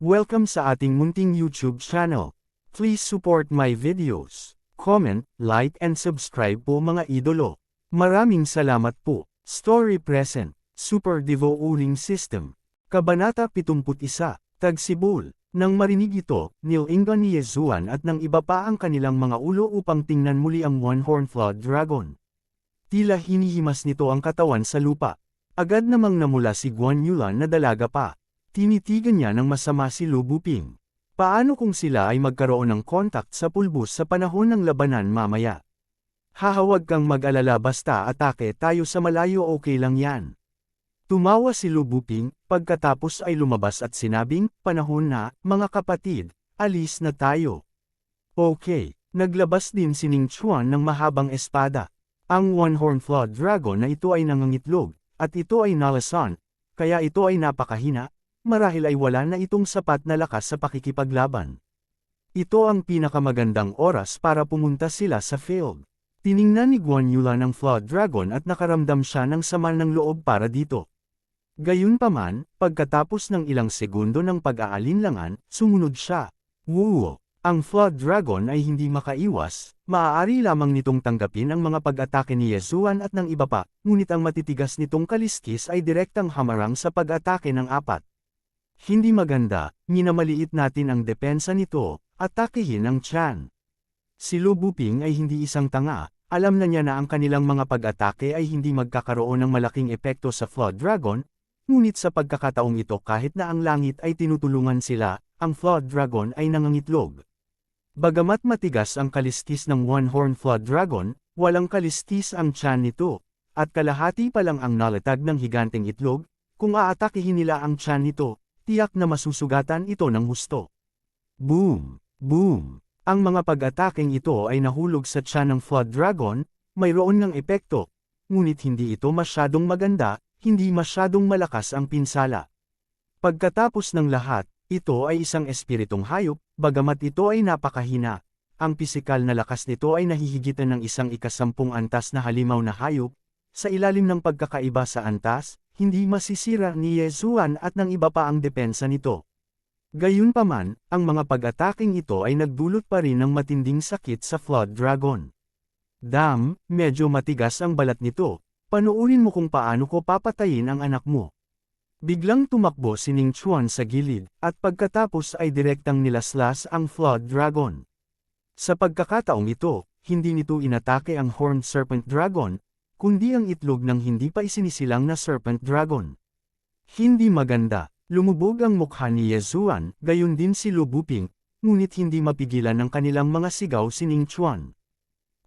Welcome sa ating munting YouTube channel. Please support my videos. Comment, like and subscribe po mga idolo. Maraming salamat po. Story present. Super Devo Uling System. Kabanata 71. Tagsibol. Nang marinig ito, nilingan ni Yezuan at ng iba pa ang kanilang mga ulo upang tingnan muli ang One-Horned Flood Dragon. Tila hinihimas nito ang katawan sa lupa. Agad namang namula si Guan Yulan na dalaga pa. Tinitigan niya ng masama si Lu Buping. Paano kung sila ay magkaroon ng contact sa pulbos sa panahon ng labanan mamaya? Hahawag kang mag-alala basta atake tayo sa malayo, okay lang yan. Tumawa si Lu Buping, pagkatapos ay lumabas at sinabing, panahon na, mga kapatid, alis na tayo. Okay, naglabas din si Ning Chuan ng mahabang espada. Ang One-Horned Flood Dragon na ito ay nangangitlog, at ito ay nalasan, kaya ito ay napakahina. Marahil ay wala na itong sapat na lakas sa pakikipaglaban. Ito ang pinakamagandang oras para pumunta sila sa field. Tiningnan ni Guan Yulan ang Flood Dragon at nakaramdam siya ng sama ng loob para dito. Gayunpaman, pagkatapos ng ilang segundo ng pag-aalinlangan, sumunod siya. Wuo! Ang Flood Dragon ay hindi makaiwas, maaari lamang nitong tanggapin ang mga pag-atake ni Yezuan at ng iba pa, ngunit ang matitigas nitong kaliskis ay direktang hamarang sa pag-atake ng apat. Hindi maganda, minamaliit natin ang depensa nito, atakehin ang tiyan. Si Lu Buping ay hindi isang tanga, alam na niya na ang kanilang mga pag-atake ay hindi magkakaroon ng malaking epekto sa Flood Dragon, ngunit sa pagkakataong ito kahit na ang langit ay tinutulungan sila, ang Flood Dragon ay nangangitlog. Bagamat matigas ang kaliskis ng One-Horned Flood Dragon, walang kaliskis ang tiyan nito, at kalahati pa lang ang nalatag ng higanteng itlog, kung aatakehin nila ang tiyan nito, tiyak na masusugatan ito ng husto. Boom! Boom! Ang mga pag-ataking ito ay nahulog sa tiyan ng Flood Dragon, mayroon ng epekto, ngunit hindi ito masyadong maganda, hindi masyadong malakas ang pinsala. Pagkatapos ng lahat, ito ay isang espiritong hayop, bagamat ito ay napakahina. Ang pisikal na lakas nito ay nahihigitan ng isang ikasampung antas na halimaw na hayop. Sa ilalim ng pagkakaiba sa antas, hindi masisira ni Yezuan at ng iba pa ang depensa nito. Gayunpaman, ang mga pag-ataking ito ay nagdulot pa rin ng matinding sakit sa Flood Dragon. Medyo matigas ang balat nito, panuurin mo kung paano ko papatayin ang anak mo. Biglang tumakbo si Ning Chuan sa gilid, at pagkatapos ay direktang nilaslas ang Flood Dragon. Sa pagkakataong ito, hindi nito inatake ang Horned Serpent Dragon, kundi ang itlog ng hindi pa isinisilang na Serpent Dragon. Hindi maganda, lumubog ang mukha ni Yezuan, gayon din si Lu Buping, ngunit hindi mapigilan ng kanilang mga sigaw si Ning Chuan.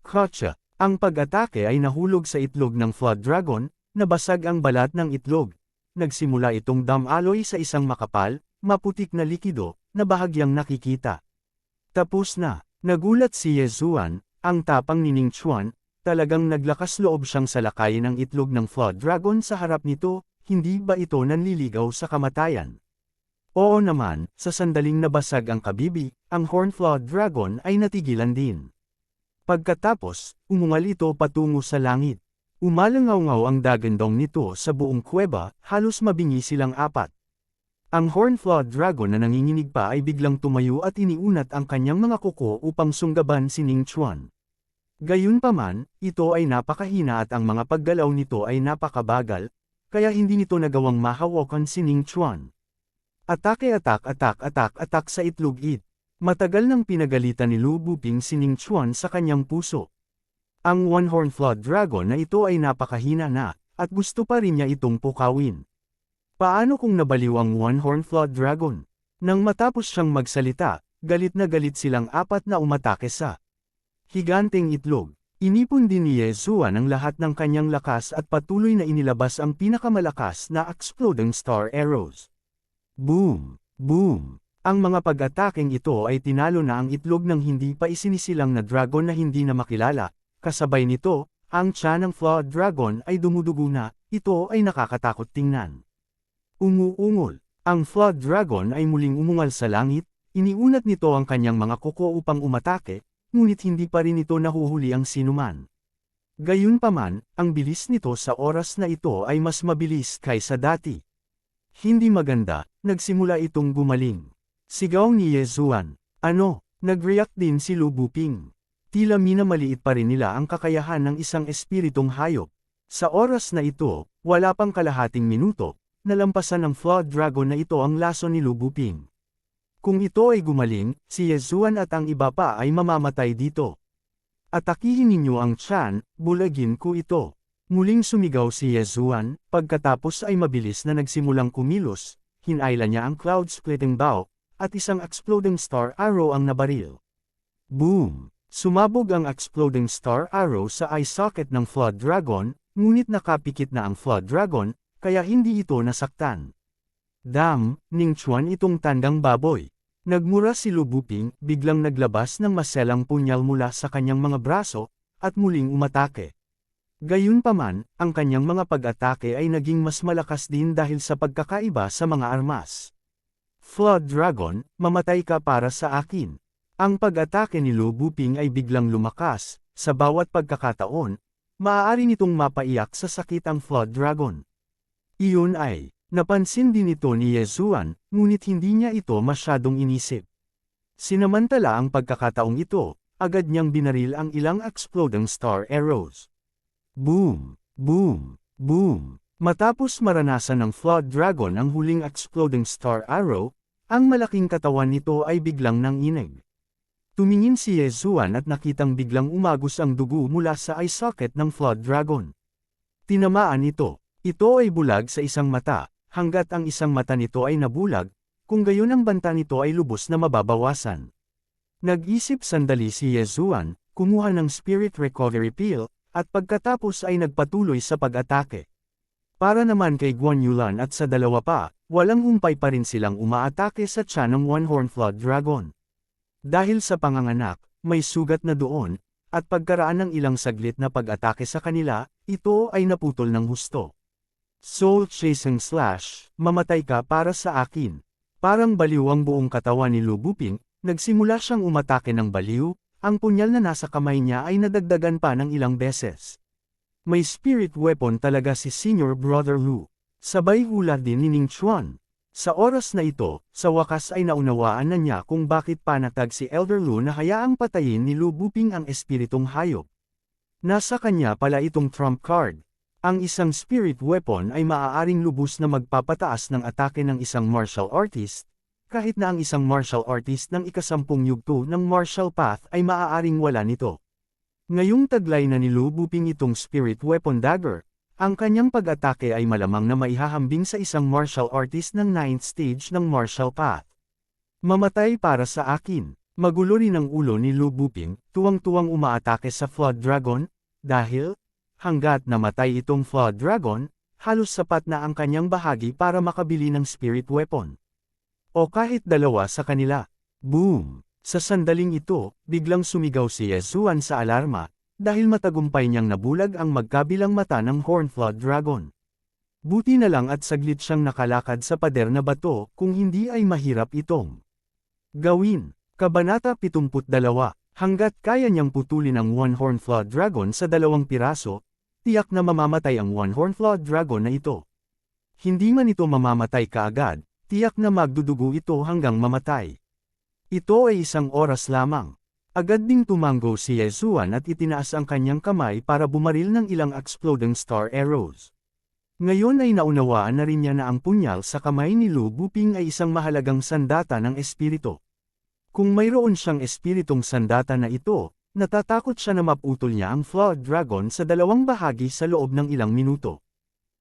Kotsa! Ang pag-atake ay nahulog sa itlog ng Flood Dragon, nabasag ang balat ng itlog. Nagsimula itong damaloy sa isang makapal, maputik na likido, na bahagyang nakikita. Tapos na, nagulat si Yezuan, ang tapang ni Ning Chuan, talagang naglakas loob siyang salakayin ang itlog ng Flood Dragon sa harap nito, hindi ba ito nanliligaw sa kamatayan? Oo naman, sa sandaling nabasag ang kabibi, ang Horned Flood Dragon ay natigilan din. Pagkatapos, umungal ito patungo sa langit. Umalangaw-ngaw ang dagandong nito sa buong kuweba, halos mabingi silang apat. Ang Horned Flood Dragon na nanginginig pa ay biglang tumayo at iniunat ang kanyang mga kuko upang sunggaban si Ning Chuan. Gayunpaman, ito ay napakahina at ang mga paggalaw nito ay napakabagal, kaya hindi nito nagawang mahawakan si Ning Chuan. Atak sa itlog-it. Matagal nang pinagalitan ni Lu Buping si Ning Chuan sa kanyang puso. Ang One-Horned Flood Dragon na ito ay napakahina na, at gusto pa rin niya itong pukawin. Paano kung nabaliw ang One-Horned Flood Dragon? Nang matapos siyang magsalita, galit na galit silang apat na umatake sa higanteng itlog. Inipon din ni Yezuan ang lahat ng kanyang lakas at patuloy na inilabas ang pinakamalakas na exploding star arrows. Boom! Boom! Ang mga pag-ataking ito ay tinalo na ang itlog ng hindi pa isinisilang na dragon na hindi na makilala. Kasabay nito, ang tiyan ng Flood Dragon ay dumudugo na, ito ay nakakatakot tingnan. Umuungol. Ang Flood Dragon ay muling umungal sa langit, iniunat nito ang kanyang mga kuko upang umatake, ngunit hindi pa rin ito nahuhuli ang sinuman. Gayunpaman, ang bilis nito sa oras na ito ay mas mabilis kaysa dati. Hindi maganda, nagsimula itong gumaling. Sigaw ni Yezuan. Ano? Nag-react din si Lu Buping. Tila minamaliit pa rin nila ang kakayahan ng isang espiritong hayop. Sa oras na ito, wala pang kalahating minuto, nalampasan ng Flood Dragon na ito ang laso ni Lu Buping. Kung ito ay gumaling, si Yezuan at ang iba pa ay mamamatay dito. Atakihin ninyo ang tiyan, bulagin ko ito. Muling sumigaw si Yezuan, pagkatapos ay mabilis na nagsimulang kumilos, hinayla niya ang cloud-splitting bow, at isang exploding star arrow ang nabaril. Boom! Sumabog ang exploding star arrow sa eye socket ng Flood Dragon, ngunit nakapikit na ang Flood Dragon, kaya hindi ito nasaktan. Dam, Ning Chuan itong tandang baboy. Nagmura si Lu Buping, biglang naglabas ng maselang punyal mula sa kanyang mga braso, at muling umatake. Gayunpaman, ang kanyang mga pag-atake ay naging mas malakas din dahil sa pagkakaiba sa mga armas. Flood Dragon, mamatay ka para sa akin. Ang pag-atake ni Lu Buping ay biglang lumakas, sa bawat pagkakataon, maaari nitong mapaiyak sa sakit ang Flood Dragon. Iyon ay, napansin din ito ni Yezuan, ngunit hindi niya ito masyadong inisip. Sinamantala ang pagkakataong ito, agad niyang binaril ang ilang exploding star arrows. Boom! Boom! Boom! Matapos maranasan ng Flood Dragon ang huling exploding star arrow, ang malaking katawan nito ay biglang nanginig. Tumingin si Yezuan at nakitang biglang umagos ang dugo mula sa eye socket ng Flood Dragon. Tinamaan ito. Ito ay bulag sa isang mata, hanggat ang isang mata nito ay nabulag, kung gayon ang banta nito ay lubos na mababawasan. Nag-isip sandali si Yezuan, kumuha ng Spirit Recovery Pill, at pagkatapos ay nagpatuloy sa pag-atake. Para naman kay Guan Yulan at sa dalawa pa, walang humpay pa rin silang umaatake sa tiyan ng One-Horn Flood Dragon. Dahil sa panganganak, may sugat na doon, at pagkaraan ng ilang saglit na pag-atake sa kanila, ito ay naputol ng husto. Soul Chasing Slash, mamatay ka para sa akin. Parang baliw ang buong katawan ni Lu Buping, nagsimula siyang umatake ng baliw, ang punyal na nasa kamay niya ay nadagdagan pa ng ilang beses. May spirit weapon talaga si Senior Brother Lu. Sabay hula din ni Ning Chuan. Sa oras na ito, sa wakas ay naunawaan na niya kung bakit panatag si Elder Lu na hayaang patayin ni Lu Buping ang espiritong hayop. Nasa kanya pala itong trump card. Ang isang spirit weapon ay maaaring lubos na magpapataas ng atake ng isang martial artist, kahit na ang isang martial artist ng ikasampung yugto ng martial path ay maaaring wala nito. Ngayong taglay na ni Lu Buping itong spirit weapon dagger, ang kanyang pag-atake ay malamang na maihahambing sa isang martial artist ng 9th stage ng martial path. Mamatay para sa akin. Magulo rin ang ulo ni Lu Buping, tuwang-tuwang umaatake sa Flood Dragon, dahil, hanggat namatay itong Flood Dragon, halos sapat na ang kanyang bahagi para makabili ng spirit weapon. O kahit dalawa sa kanila. Boom! Sa sandaling ito, biglang sumigaw si Yezuan sa alarma, dahil matagumpay niyang nabulag ang magkabilang mata ng Horn Flood Dragon. Buti na lang at saglit siyang nakalakad sa pader na bato, kung hindi ay mahirap itong gawin. Kabanata 72. Hanggat kaya niyang putulin ang One Horn Flood Dragon sa 2 piraso, tiyak na mamamatay ang One Horn Flood Dragon na ito. Hindi man ito mamamatay kaagad, tiyak na magdudugo ito hanggang mamatay. Ito ay 1 oras lamang. Agad ding tumanggo si Yezuan at itinaas ang kanyang kamay para bumaril ng ilang exploding star arrows. Ngayon ay naunawaan na rin niya na ang punyal sa kamay ni Lu Buping ay isang mahalagang sandata ng espiritu. Kung mayroon siyang espiritong sandata na ito, natatakot siya na maputol niya ang Flood Dragon sa 2 bahagi sa loob ng ilang minuto.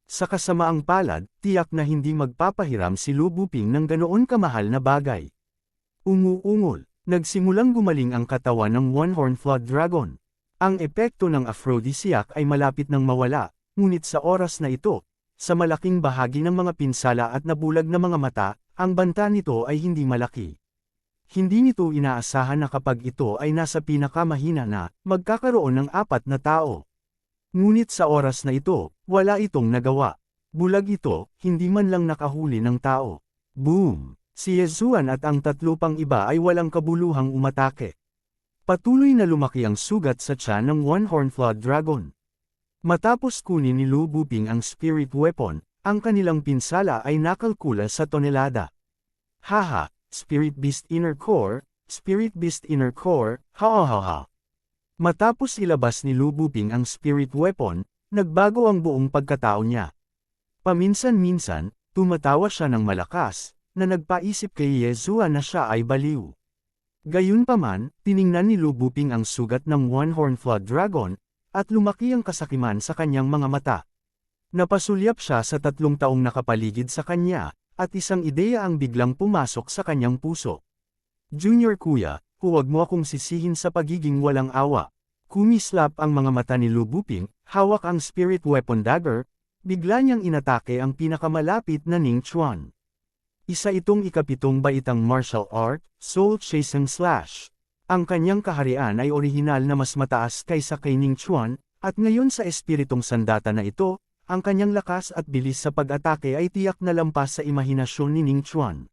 Sa kasamaang palad, tiyak na hindi magpapahiram si Lu Buping ng ganoon kamahal na bagay. Umuungol. Nagsimulang gumaling ang katawan ng One-Horn Flood Dragon. Ang epekto ng aphrodisiac ay malapit nang mawala, ngunit sa oras na ito, sa malaking bahagi ng mga pinsala at nabulag na mga mata, ang banta nito ay hindi malaki. Hindi nito inaasahan na kapag ito ay nasa pinakamahina na, magkakaroon ng 4 na tao. Ngunit sa oras na ito, wala itong nagawa. Bulag ito, hindi man lang nakahuli ng tao. Boom! Si Yezuan at ang 3 pang iba ay walang kabuluhang umatake. Patuloy na lumaki ang sugat sa tiyan ng One-Horn Flood Dragon. Matapos kunin ni Lu Buping ang spirit weapon, ang kanilang pinsala ay nakalkula sa tonelada. Haha, Spirit Beast Inner Core, Spirit Beast Inner Core, ha. Matapos ilabas ni Lu Buping ang spirit weapon, nagbago ang buong pagkatao niya. Paminsan-minsan, tumatawa siya ng malakas, na nagpaisip kay Ye Zuan na siya ay baliw. Gayunpaman, tiningnan ni Lu Buping ang sugat ng One-Horn Flood Dragon, at lumaki ang kasakiman sa kanyang mga mata. Napasulyap siya sa 3 taong nakapaligid sa kanya, at isang ideya ang biglang pumasok sa kanyang puso. Junior kuya, huwag mo akong sisihin sa pagiging walang awa. Kumislap ang mga mata ni Lu Buping, hawak ang spirit weapon dagger, bigla niyang inatake ang pinakamalapit na Ning Chuan. Isa itong ikapitong baitang martial art, Soul Chasing Slash. Ang kanyang kaharian ay orihinal na mas mataas kaysa kay Ning Chuan, at ngayon sa espiritong sandata na ito, ang kanyang lakas at bilis sa pag-atake ay tiyak na lampas sa imahinasyon ni Ning Chuan.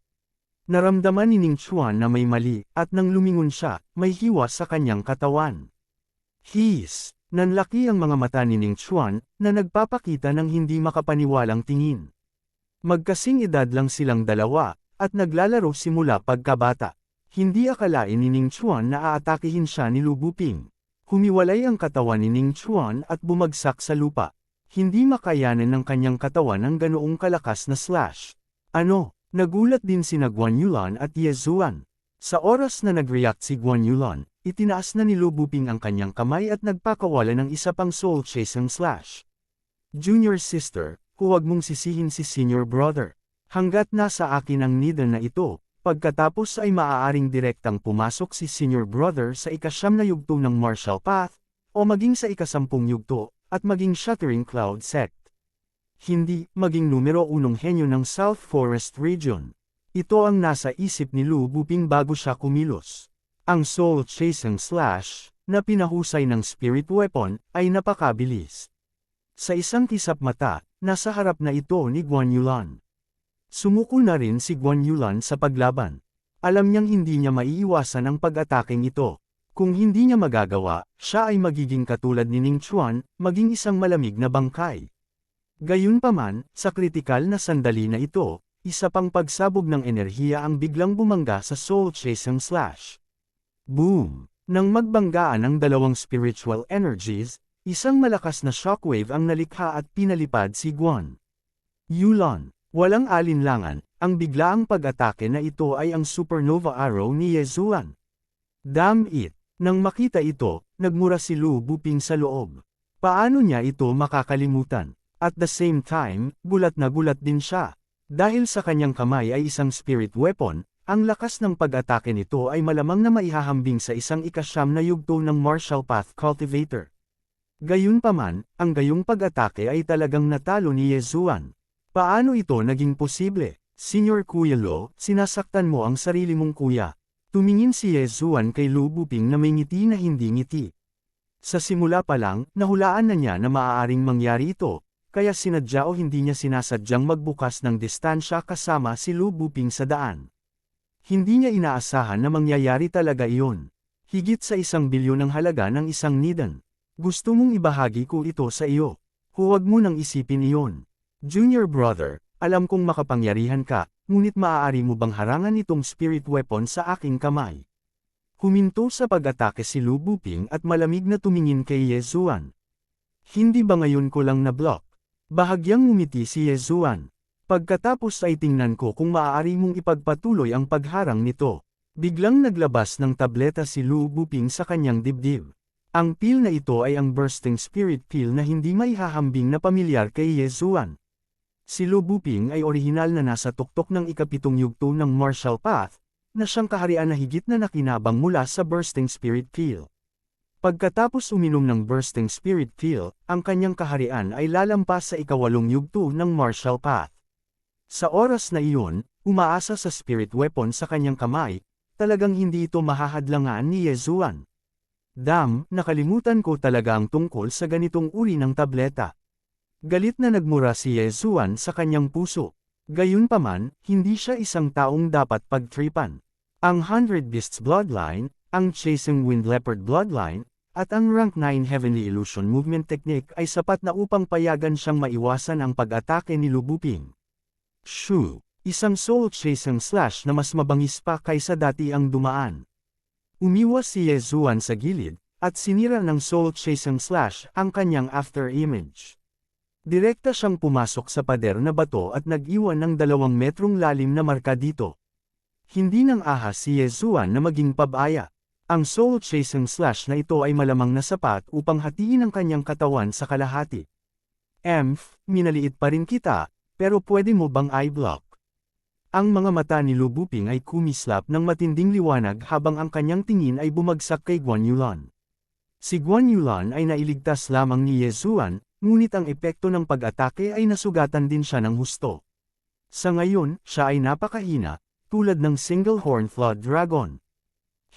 Naramdaman ni Ning Chuan na may mali, at nang lumingon siya, may hiwa sa kanyang katawan. Hiss! Nanlaki ang mga mata ni Ning Chuan, na nagpapakita ng hindi makapaniwalang tingin. Magkasing edad lang silang dalawa, at naglalaro simula pagkabata. Hindi akalain ni Ning Chuan na aatakihin siya ni Lu Buping. Humiwalay ang katawan ni Ning Chuan at bumagsak sa lupa. Hindi makayanan ng kanyang katawan ang ganoong kalakas na slash. Ano? Nagulat din sina Guan Yulan at Ye Zuan. Sa oras na nag-react si Guan Yulan, itinaas na ni Lu Buping ang kanyang kamay at nagpakawala ng isa pang soul chasing slash. Junior sister, huwag mong sisihin si senior brother. Hanggat nasa akin ang needle na ito, pagkatapos ay maaaring direktang pumasok si senior brother sa ika-9 na yugto ng martial path, o maging sa ika-10 yugto, at maging Shattering Cloud Sect. Hindi, maging numero 1 henyo ng South Forest Region. Ito ang nasa isip ni Lu Buping bago siya kumilos. Ang Soul Chasing Slash, na pinahusay ng spirit weapon, ay napakabilis. Sa isang kisap mata, nasa harap na ito ni Guan Yulan. Sumuko na rin si Guan Yulan sa paglaban. Alam niyang hindi niya maiiwasan ang pag-ataking ito. Kung hindi niya magagawa, siya ay magiging katulad ni Ning Chuan, maging isang malamig na bangkay. Gayunpaman, sa kritikal na sandali na ito, isa pang pagsabog ng enerhiya ang biglang bumangga sa Soul Chasing Slash. Boom! Nang magbanggaan ang dalawang spiritual energies, isang malakas na shockwave ang nalikha at pinalipad si Guan Yulan. Walang alinlangan, ang biglaang pag-atake na ito ay ang supernova arrow ni Ye Zuan. Damn it! Nang makita ito, nagmura si Lu Buping sa loob. Paano niya ito makakalimutan? At the same time, gulat na gulat din siya. Dahil sa kanyang kamay ay isang spirit weapon, ang lakas ng pag-atake nito ay malamang na maihahambing sa isang ika-9 na yugto ng martial path cultivator. Gayunpaman, ang gayong pag-atake ay talagang natalo ni Ye Zuan. Paano ito naging posible? Senior Kuya Lo, sinasaktan mo ang sarili mong kuya. Tumingin si Ye Zuan kay Lu Buping na may ngiti na hindi ngiti. Sa simula pa lang, nahulaan na niya na maaaring mangyari ito, kaya sinadya o hindi niya sinasadyang magbukas ng distansya kasama si Lu Buping sa daan. Hindi niya inaasahan na mangyayari talaga iyon. Higit sa 1 bilyon ang halaga ng isang nidan. Gusto mong ibahagi ko ito sa iyo. Huwag mo nang isipin iyon. Junior brother, alam kong makapangyarihan ka, ngunit maaari mo bang harangan itong spirit weapon sa aking kamay? Huminto sa pag-atake si Lu Buping at malamig na tumingin kay Ye Zuan. Hindi ba ngayon ko lang na-block? Bahagyang ngumiti si Ye Zuan. Pagkatapos ay tingnan ko kung maaari mong ipagpatuloy ang pagharang nito. Biglang naglabas ng tableta si Lu Buping sa kanyang dibdib. Ang pill na ito ay ang Bursting Spirit Pill na hindi maihahambing na pamilyar kay Ye Zuan. Si Lu Buping ay orihinal na nasa tuktok ng ika-7 yugto ng martial path, na siyang kaharian na higit na nakinabang mula sa Bursting Spirit Pill. Pagkatapos uminom ng Bursting Spirit Pill, ang kanyang kaharian ay lalampas sa ika-8 yugto ng martial path. Sa oras na iyon, umaasa sa spirit weapon sa kanyang kamay, talagang hindi ito mahahadlangan ni Ye Zuan. Damn, nakalimutan ko talaga ang tungkol sa ganitong uri ng tableta. Galit na nagmura si Ye Zuan sa kanyang puso. Gayunpaman, hindi siya isang taong dapat pagtripan. Ang 100 Beasts Bloodline, ang Chasing Wind Leopard Bloodline, at ang Rank 9 Heavenly Illusion Movement Technique ay sapat na upang payagan siyang maiwasan ang pag-atake ni Lu Buping. Shoo! Isang soul-chasing slash na mas mabangis pa kaysa dati ang dumaan. Umiwas si Yezuan sa gilid, at sinira ng soul-chasing slash ang kanyang after-image. Direkta siyang pumasok sa pader na bato at nag-iwan ng 2 metrong lalim na marka dito. Hindi nang ahas si Yezuan na maging pabaya. Ang soul-chasing slash na ito ay malamang na sapat upang hatiin ang kanyang katawan sa kalahati. Minaliit pa rin kita, pero pwede mo bang i-block? Ang mga mata ni Lu Buping ay kumislap ng matinding liwanag habang ang kanyang tingin ay bumagsak kay Guan Yulan. Si Guan Yulan ay nailigtas lamang ni Yezuan, ngunit ang epekto ng pag-atake ay nasugatan din siya ng husto. Sa ngayon, siya ay napakahina, tulad ng single horn flood dragon.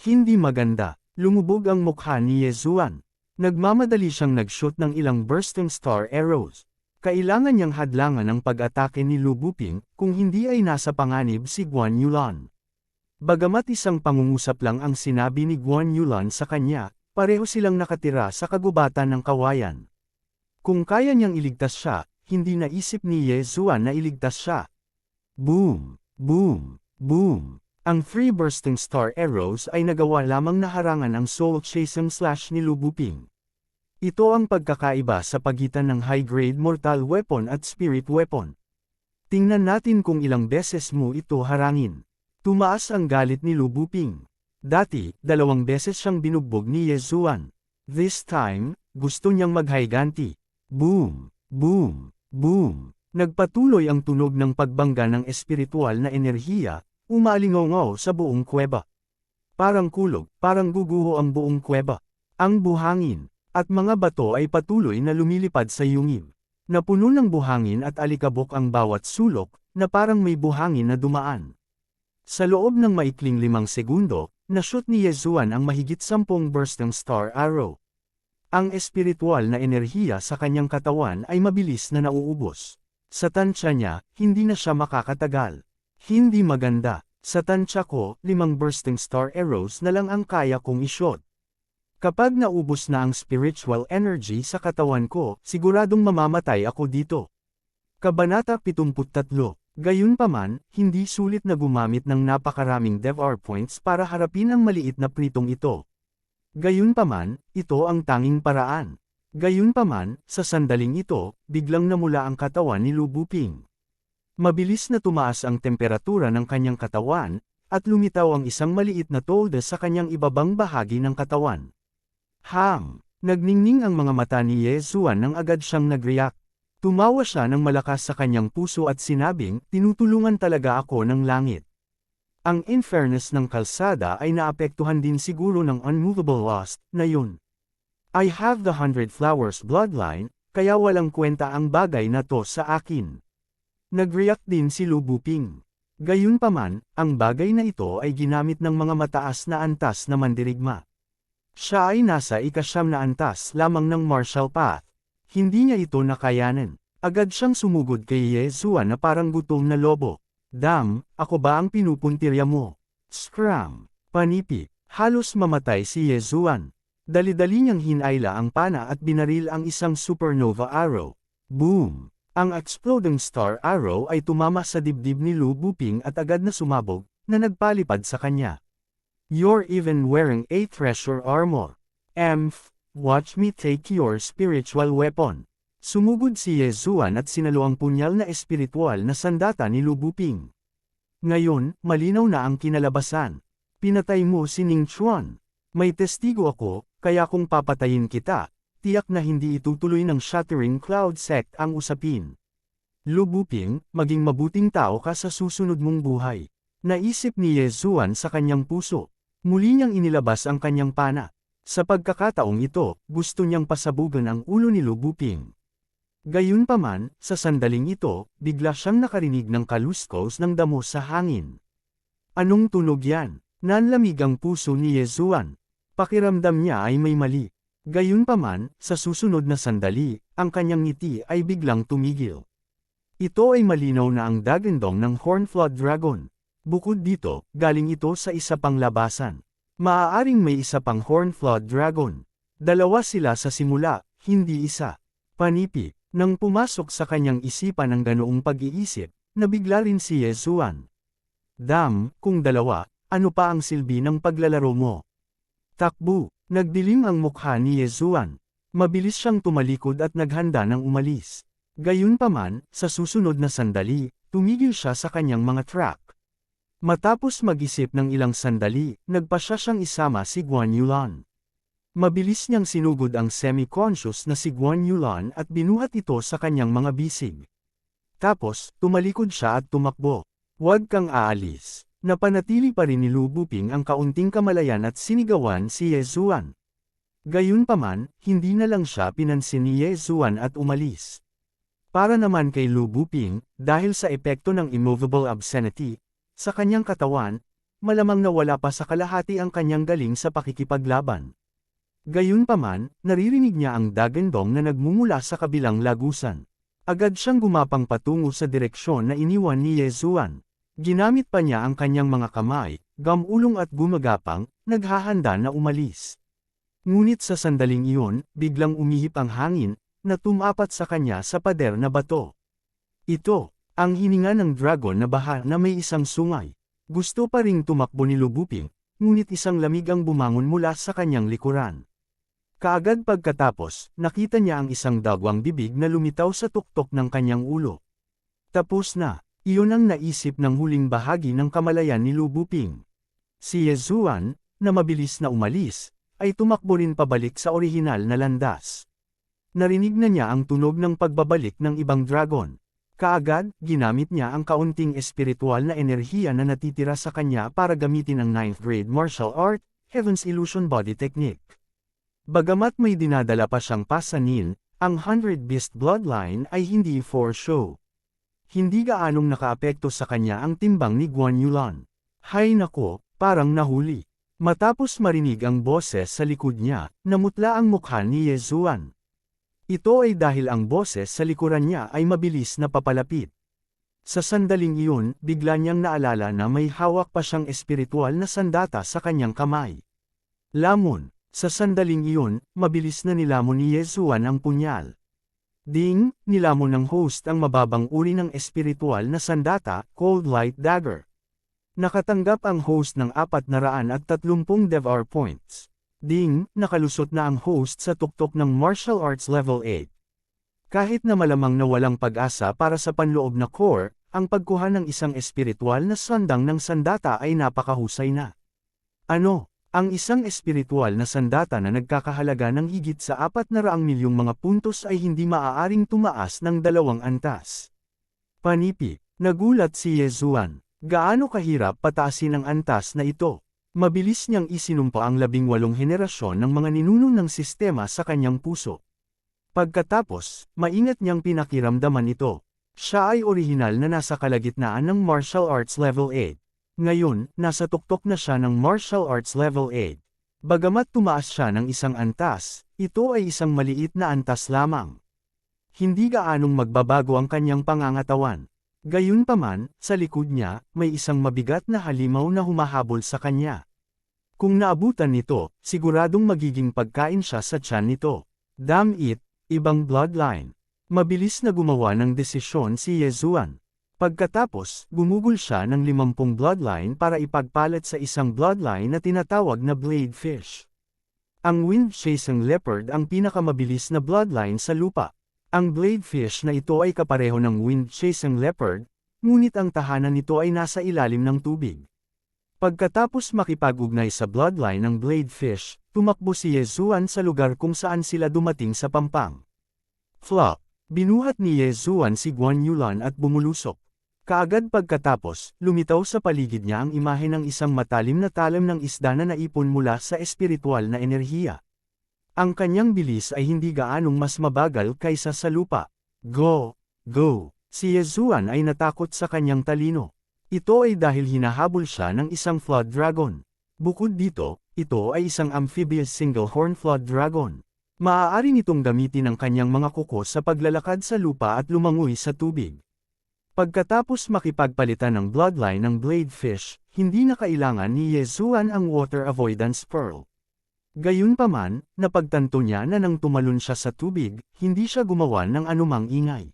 Hindi maganda, lumubog ang mukha ni Yezuan. Nagmamadali siyang nag-shoot ng ilang bursting star arrows. Kailangan niyang hadlangan ang pag-atake ni Lu Buping, kung hindi ay nasa panganib si Guan Yulan. Bagamat isang pangungusap lang ang sinabi ni Guan Yulan sa kanya, pareho silang nakatira sa kagubatan ng kawayan. Kung kaya niyang iligtas siya, hindi naisip ni Yezuan na iligtas siya. Boom! Boom! Boom! Ang 3 bursting star arrows ay nagawa lamang na harangan ang soul-chasing slash ni Lu Buping. Ito ang pagkakaiba sa pagitan ng high-grade mortal weapon at spirit weapon. Tingnan natin kung ilang beses mo ito harangin. Tumaas ang galit ni Lu Buping. Dati, 2 beses siyang binugbog ni Yezuan. This time, gusto niyang maghayganti. Boom! Boom! Boom! Nagpatuloy ang tunog ng pagbangga ng espiritual na enerhiya, umalingaw sa buong kuweba. Parang kulog, parang guguho ang buong kuweba. Ang buhangin at mga bato ay patuloy na lumilipad sa yungib. Napuno ng buhangin at alikabok ang bawat sulok, na parang may buhangin na dumaan. Sa loob ng maikling 5 segundo, na-shoot ni Yezuan ang mahigit 10 bursting star arrow. Ang espiritual na enerhiya sa kanyang katawan ay mabilis na nauubos. Sa tansya niya, hindi na siya makakatagal. Hindi maganda. Sa tansya ko, 5 bursting star arrows na lang ang kaya kong i-shot. Kapag naubos na ang spiritual energy sa katawan ko, siguradong mamamatay ako dito. Kabanata 73. Gayunpaman, hindi sulit na gumamit ng napakaraming DevR points para harapin ang maliit na pritong ito. Gayunpaman, ito ang tanging paraan. Gayunpaman, sa sandaling ito, biglang namula ang katawan ni Lu Buping. Mabilis na tumaas ang temperatura ng kanyang katawan, at lumitaw ang isang maliit na tolda sa kanyang ibabang bahagi ng katawan. Nagningning ang mga mata ni Yezuan nang agad siyang nag-react. Tumawa siya ng malakas sa kanyang puso at sinabing, tinutulungan talaga ako ng langit. Ang infairness ng kalsada ay naapektuhan din siguro ng unmovable lost na yun. I have the 100 flowers bloodline, kaya walang kwenta ang bagay na to sa akin. Nag-react din si Lu Buping. Gayunpaman, ang bagay na ito ay ginamit ng mga mataas na antas na mandirigma. Siya ay nasa ika-9 na antas lamang ng martial path. Hindi niya ito nakayanan. Agad siyang sumugod kay Yezuan na parang gutom na lobo. Dam, ako ba ang pinupuntirya mo? Scram! Panipi! Halos mamatay si Yezuan. Dali-dali niyang hinayla ang pana at binaril ang isang supernova arrow. Boom! Ang exploding star arrow ay tumama sa dibdib ni Lu Buping at agad na sumabog, na nagpalipad sa kanya. You're even wearing a treasure armor. Watch me take your spiritual weapon. Sumugod si Yezuan at sinalo ang punyal na espiritual na sandata ni Lu Buping. Ngayon, malinaw na ang kinalabasan. Pinatay mo si Ning Chuan. May testigo ako, kaya kung papatayin kita, tiyak na hindi itutuloy ng Shattering Cloud Sect ang usapin. Lu Buping, maging mabuting tao ka sa susunod mong buhay. Naisip ni Yezuan sa kanyang puso. Muli niyang inilabas ang kanyang pana. Sa pagkakataong ito, gusto niyang pasabugan ang ulo ni Lu Buping. Gayunpaman, sa sandaling ito, bigla siyang nakarinig ng kaluskos ng damo sa hangin. Anong tunog yan? Nanlamig ang puso ni Yezuan. Pakiramdam niya ay may mali. Gayunpaman, sa susunod na sandali, ang kanyang ngiti ay biglang tumigil. Ito ay malinaw na ang dagandong ng Hornflood Dragon. Bukod dito, galing ito sa isa pang labasan. Maaaring may isa pang Hornflood Dragon. 2 sila sa simula, hindi isa. Panipi, nang pumasok sa kanyang isipan ang ganoong pag-iisip, Nabigla rin si Yezuan. Dam, kung dalawa, ano pa ang silbi ng paglalaro mo? Takbo, nagdilim ang mukha ni Yezuan. Mabilis siyang tumalikod at naghanda ng umalis. Gayunpaman, sa susunod na sandali, tumigil siya sa kanyang mga track. Matapos mag-isip ng ilang sandali, nagpasya siyang isama si Guan Yulan. Mabilis niyang sinugod ang semi-conscious na si Guan Yulan at binuhat ito sa kanyang mga bisig. Tapos, tumalikod siya at tumakbo. Huwag kang aalis. Napanatili pa rin ni Lu Buping ang kaunting kamalayan at sinigawan si Yezuan. Gayunpaman, hindi na lang siya pinansin ni Yezuan at umalis. Para naman kay Lu Buping, dahil sa epekto ng immovable obscenity, sa kanyang katawan, malamang nawala pa sa kalahati ang kanyang galing sa pakikipaglaban. Gayunpaman, naririnig niya ang dagandong na nagmumula sa kabilang lagusan. Agad siyang gumapang patungo sa direksyon na iniwan ni Yezuan. Ginamit pa niya ang kanyang mga kamay, gamulong at gumagapang, naghahanda na umalis. Ngunit sa sandaling iyon, biglang umihip ang hangin, na tumapat sa kanya sa pader na bato. Ito, ang hininga ng dragon na baha na may isang sungay. Gusto pa ring tumakbo ni Lu Buping, ngunit isang lamig ang bumangon mula sa kanyang likuran. Kaagad pagkatapos, nakita niya ang isang dagwang bibig na lumitaw sa tuktok ng kanyang ulo. Tapos na, iyon ang naisip ng huling bahagi ng kamalayan ni Lu Buping. Si Yezuan, na mabilis na umalis, ay tumakbo rin pabalik sa orihinal na landas. Narinig na niya ang tunog ng pagbabalik ng ibang dragon. Kaagad, ginamit niya ang kaunting espiritual na enerhiya na natitira sa kanya para gamitin ang 9th grade martial art, Heaven's Illusion Body Technique. Bagamat may dinadala pa siyang pasanin, ang 100 Beast Bloodline ay hindi for show. Hindi gaanong nakaapekto sa kanya ang timbang ni Guan Yulan. Hay nako, parang nahuli. Matapos marinig ang boses sa likod niya, namutla ang mukha ni Yezuan. Ito ay dahil ang boses sa likuran niya ay mabilis na papalapit. Sa sandaling iyon, bigla niyang naalala na may hawak pa siyang espiritual na sandata sa kanyang kamay. Lamon, sa sandaling iyon, mabilis na nilamon ni Yezuan ang punyal. Ding, nilamon ng host ang mababang uri ng espiritual na sandata, Cold Light Dagger. Nakatanggap ang host ng 430 Devar points. Ding, nakalusot na ang host sa tuktok ng Martial Arts Level 8. Kahit na malamang na walang pag-asa para sa panloob na core, ang pagkuha ng isang espiritual na sandang ng sandata ay napakahusay na. Ano, ang isang espiritual na sandata na nagkakahalaga ng higit sa 400 milyong mga puntos ay hindi maaaring tumaas ng 2 antas. Panipi, nagulat si Yezuan. Gaano kahirap pataasin ang antas na ito? Mabilis niyang isinumpa ang 18 henerasyon ng mga ninuno ng sistema sa kanyang puso. Pagkatapos, maingat niyang pinakiramdaman ito. Siya ay orihinal na nasa kalagitnaan ng Martial Arts Level 8. Ngayon, nasa tuktok na siya ng Martial Arts Level 8. Bagamat tumaas siya ng isang antas, ito ay isang maliit na antas lamang. Hindi gaanong magbabago ang kanyang pangangatawan. Gayunpaman, sa likod niya, may isang mabigat na halimaw na humahabol sa kanya. Kung naabutan nito, siguradong magiging pagkain siya sa tiyan nito. Damn it, ibang bloodline. Mabilis na gumawa ng desisyon si Yezuan. Pagkatapos, gumugol siya ng 50 bloodline para ipagpalit sa isang bloodline na tinatawag na Blade Fish. Ang Wind Chasing Leopard ang pinakamabilis na bloodline sa lupa. Ang Blade Fish na ito ay kapareho ng Wind Chasing Leopard, ngunit ang tahanan nito ay nasa ilalim ng tubig. Pagkatapos makipag-ugnay sa bloodline ng Blade Fish, tumakbo si Yezuan sa lugar kung saan sila dumating sa pampang. Flop! Binuhat ni Yezuan si Guan Yulan at bumulusok. Kaagad pagkatapos, lumitaw sa paligid niya ang imahe ng isang matalim na talim ng isda na naipon mula sa espiritual na enerhiya. Ang kanyang bilis ay hindi gaanong mas mabagal kaysa sa lupa. Go! Go! Si Yezuan ay natakot sa kanyang talino. Ito ay dahil hinahabol siya ng isang flood dragon. Bukod dito, ito ay isang amphibious single-horn flood dragon. Maaari nitong gamitin ang kanyang mga kuko sa paglalakad sa lupa at lumangoy sa tubig. Pagkatapos makipagpalitan ng bloodline ng Blade Fish, hindi na kailangan ni Yezuan ang Water Avoidance Pearl. Gayunpaman, napagtanto niya na nang tumalon siya sa tubig, hindi siya gumawa ng anumang ingay.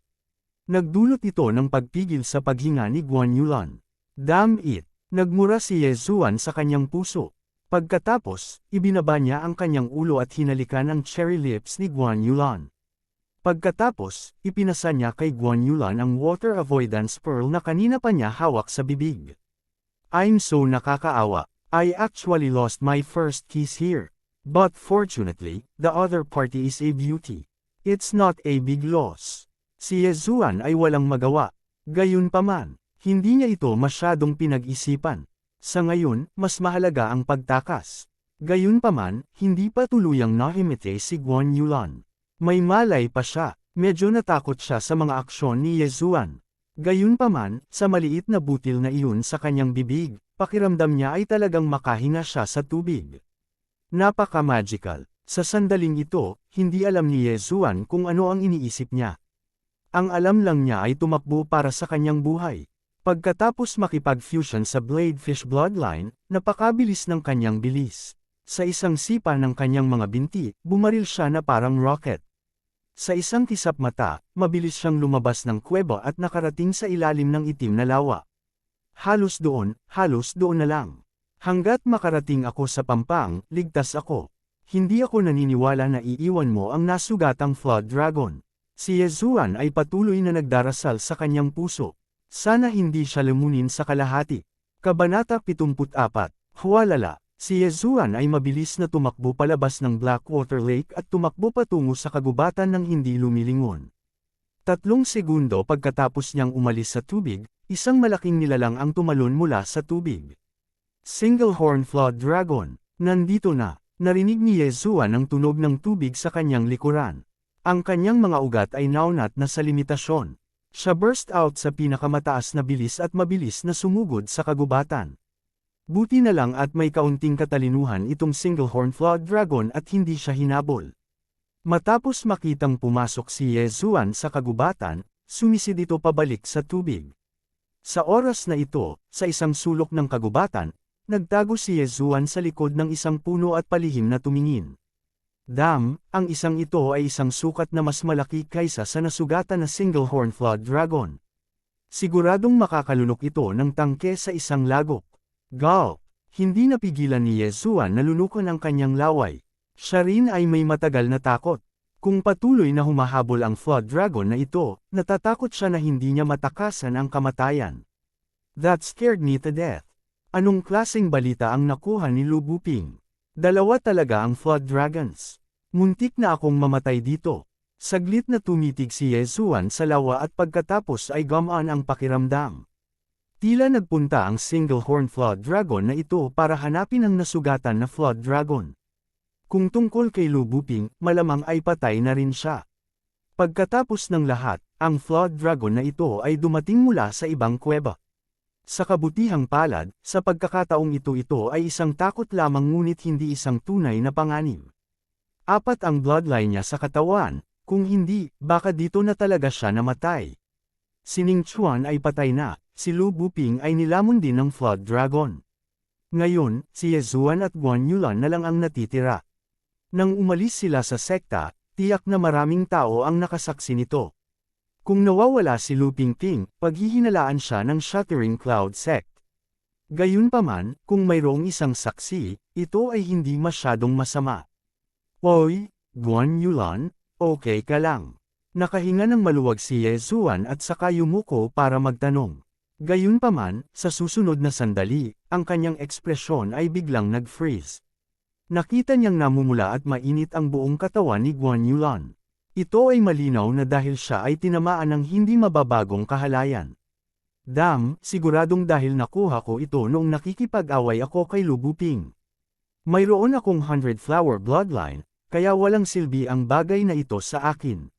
Nagdulot ito ng pagpigil sa paghinga ni Guan Yulan. Damn it! Nagmura si Ye Zuan sa kanyang puso. Pagkatapos, ibinaba niya ang kanyang ulo at hinalikan ang cherry lips ni Guan Yulan. Pagkatapos, ipinasa niya kay Guan Yulan ang water avoidance pearl na kanina pa niya hawak sa bibig. I'm so nakakaawa. I actually lost my first kiss here. But fortunately, the other party is a beauty. It's not a big loss. Si Ye Zuan ay walang magawa. Gayunpaman, hindi niya ito masyadong pinag-isipan. Sa ngayon, mas mahalaga ang pagtakas. Gayunpaman, hindi pa tuluyang nahimite si Guan Yulan. May malay pa siya, medyo natakot siya sa mga aksyon ni Ye Zuan. Gayunpaman, sa maliit na butil na iyon sa kanyang bibig, pakiramdam niya ay talagang makahinga siya sa tubig. Napaka-magical. Sa sandaling ito, hindi alam ni Ye Zuan kung ano ang iniisip niya. Ang alam lang niya ay tumakbo para sa kanyang buhay. Pagkatapos makipag-fusion sa Bladefish bloodline, napakabilis ng kanyang bilis. Sa isang sipa ng kanyang mga binti, bumaril siya na parang rocket. Sa isang kisap mata, mabilis siyang lumabas ng kuweba at nakarating sa ilalim ng itim na lawa. Halos doon na lang. Hanggat makarating ako sa pampang, ligtas ako. Hindi ako naniniwala na iiwan mo ang nasugatang Flood Dragon. Si Ye Zuan ay patuloy na nagdarasal sa kanyang puso. Sana hindi siya lumunin sa kalahati. Kabanata 74. Huwalala, si Ye Zuan ay mabilis na tumakbo palabas ng Blackwater Lake at tumakbo patungo sa kagubatan ng hindi lumilingon. 3 segundo pagkatapos niyang umalis sa tubig, isang malaking nilalang ang tumalon mula sa tubig. Single-horn Flood Dragon, nandito na. Narinig ni Ye Zuan ang tunog ng tubig sa kanyang likuran. Ang kanyang mga ugat ay naunat na sa limitasyon. Siya burst out sa pinakamataas na bilis at mabilis na sumugod sa kagubatan. Buti na lang at may kaunting katalinuhan itong Single-horn Flood Dragon at hindi siya hinabol. Matapos makitang pumasok si Ye Zuan sa kagubatan, sumisid ito pabalik sa tubig. Sa oras na ito, sa isang sulok ng kagubatan, nagtago si Ye Zuan sa likod ng isang puno at palihim na tumingin. Ang isang ito ay isang sukat na mas malaki kaysa sa nasugatan na Single-horn Flood Dragon. Siguradong makakalunok ito ng tangke sa isang lagok. Gulp! Hindi napigilan ni Ye Zuan na lunukan ang kanyang laway. Siya rin ay may matagal na takot. Kung patuloy na humahabol ang Flood Dragon na ito, natatakot siya na hindi niya matakasan ang kamatayan. That scared me to death. Anong klaseng balita ang nakuha ni Lu Buping? 2 talaga ang Flood Dragons. Muntik na akong mamatay dito. Saglit na tumitig si Ye Zuan sa lawa at pagkatapos ay gumaan ang pakiramdam. Tila nagpunta ang Single-horn Flood Dragon na ito para hanapin ang nasugatan na Flood Dragon. Kung tungkol kay Lu Buping, malamang ay patay na rin siya. Pagkatapos ng lahat, ang Flood Dragon na ito ay dumating mula sa ibang kuweba. Sa kabutihang palad, sa pagkakataong ito ay isang takot lamang ngunit hindi isang tunay na panganib. 4 ang bloodline niya sa katawan, kung hindi, baka dito na talaga siya namatay. Si Ning Chuan ay patay na, si Lu Buping ay nilamon din ng Flood Dragon. Ngayon, si Ye Zuan at Guan Yulan na lang ang natitira. Nang umalis sila sa sekta, tiyak na maraming tao ang nakasaksi nito. Kung nawawala si Lu Pingping, paghihinalaan siya ng Shattering Cloud Sect. Gayunpaman, kung mayroong isang saksi, ito ay hindi masyadong masama. Oy, Guan Yulan, okay ka lang. Nakahinga ng maluwag si Ye Zuan at saka yumuko para magtanong. Gayunpaman, sa susunod na sandali, ang kanyang ekspresyon ay biglang nag-freeze. Nakita niyang namumula at mainit ang buong katawan ni Guan Yulan. Ito ay malinaw na dahil siya ay tinamaan ng hindi mababagong kahalayan. Siguradong dahil nakuha ko ito noong nakikipag-away ako kay Lu Buping. Mayroon akong 100 flower bloodline, kaya walang silbi ang bagay na ito sa akin.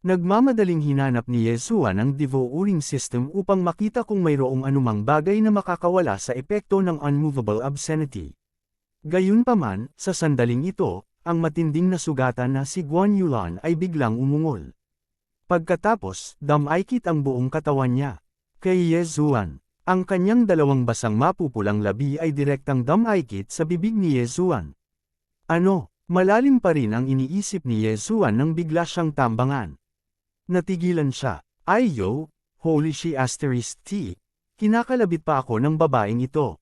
Nagmamadaling hinanap ni Ye Zuan ang devouring system upang makita kung mayroong anumang bagay na makakawala sa epekto ng unmovable obscenity. Gayunpaman, sa sandaling ito, ang matinding nasugatan na si Guan Yulan ay biglang umungol. Pagkatapos, damaykit ang buong katawan niya. Kay Ye Zuan, ang kanyang 2 basang mapupulang labi ay direktang damaykit sa bibig ni Ye Zuan. Malalim pa rin ang iniisip ni Ye Zuan nang bigla siyang tambangan. Natigilan siya. Ayo, holy she asterisk T. Kinakalabit pa ako ng babaeng ito.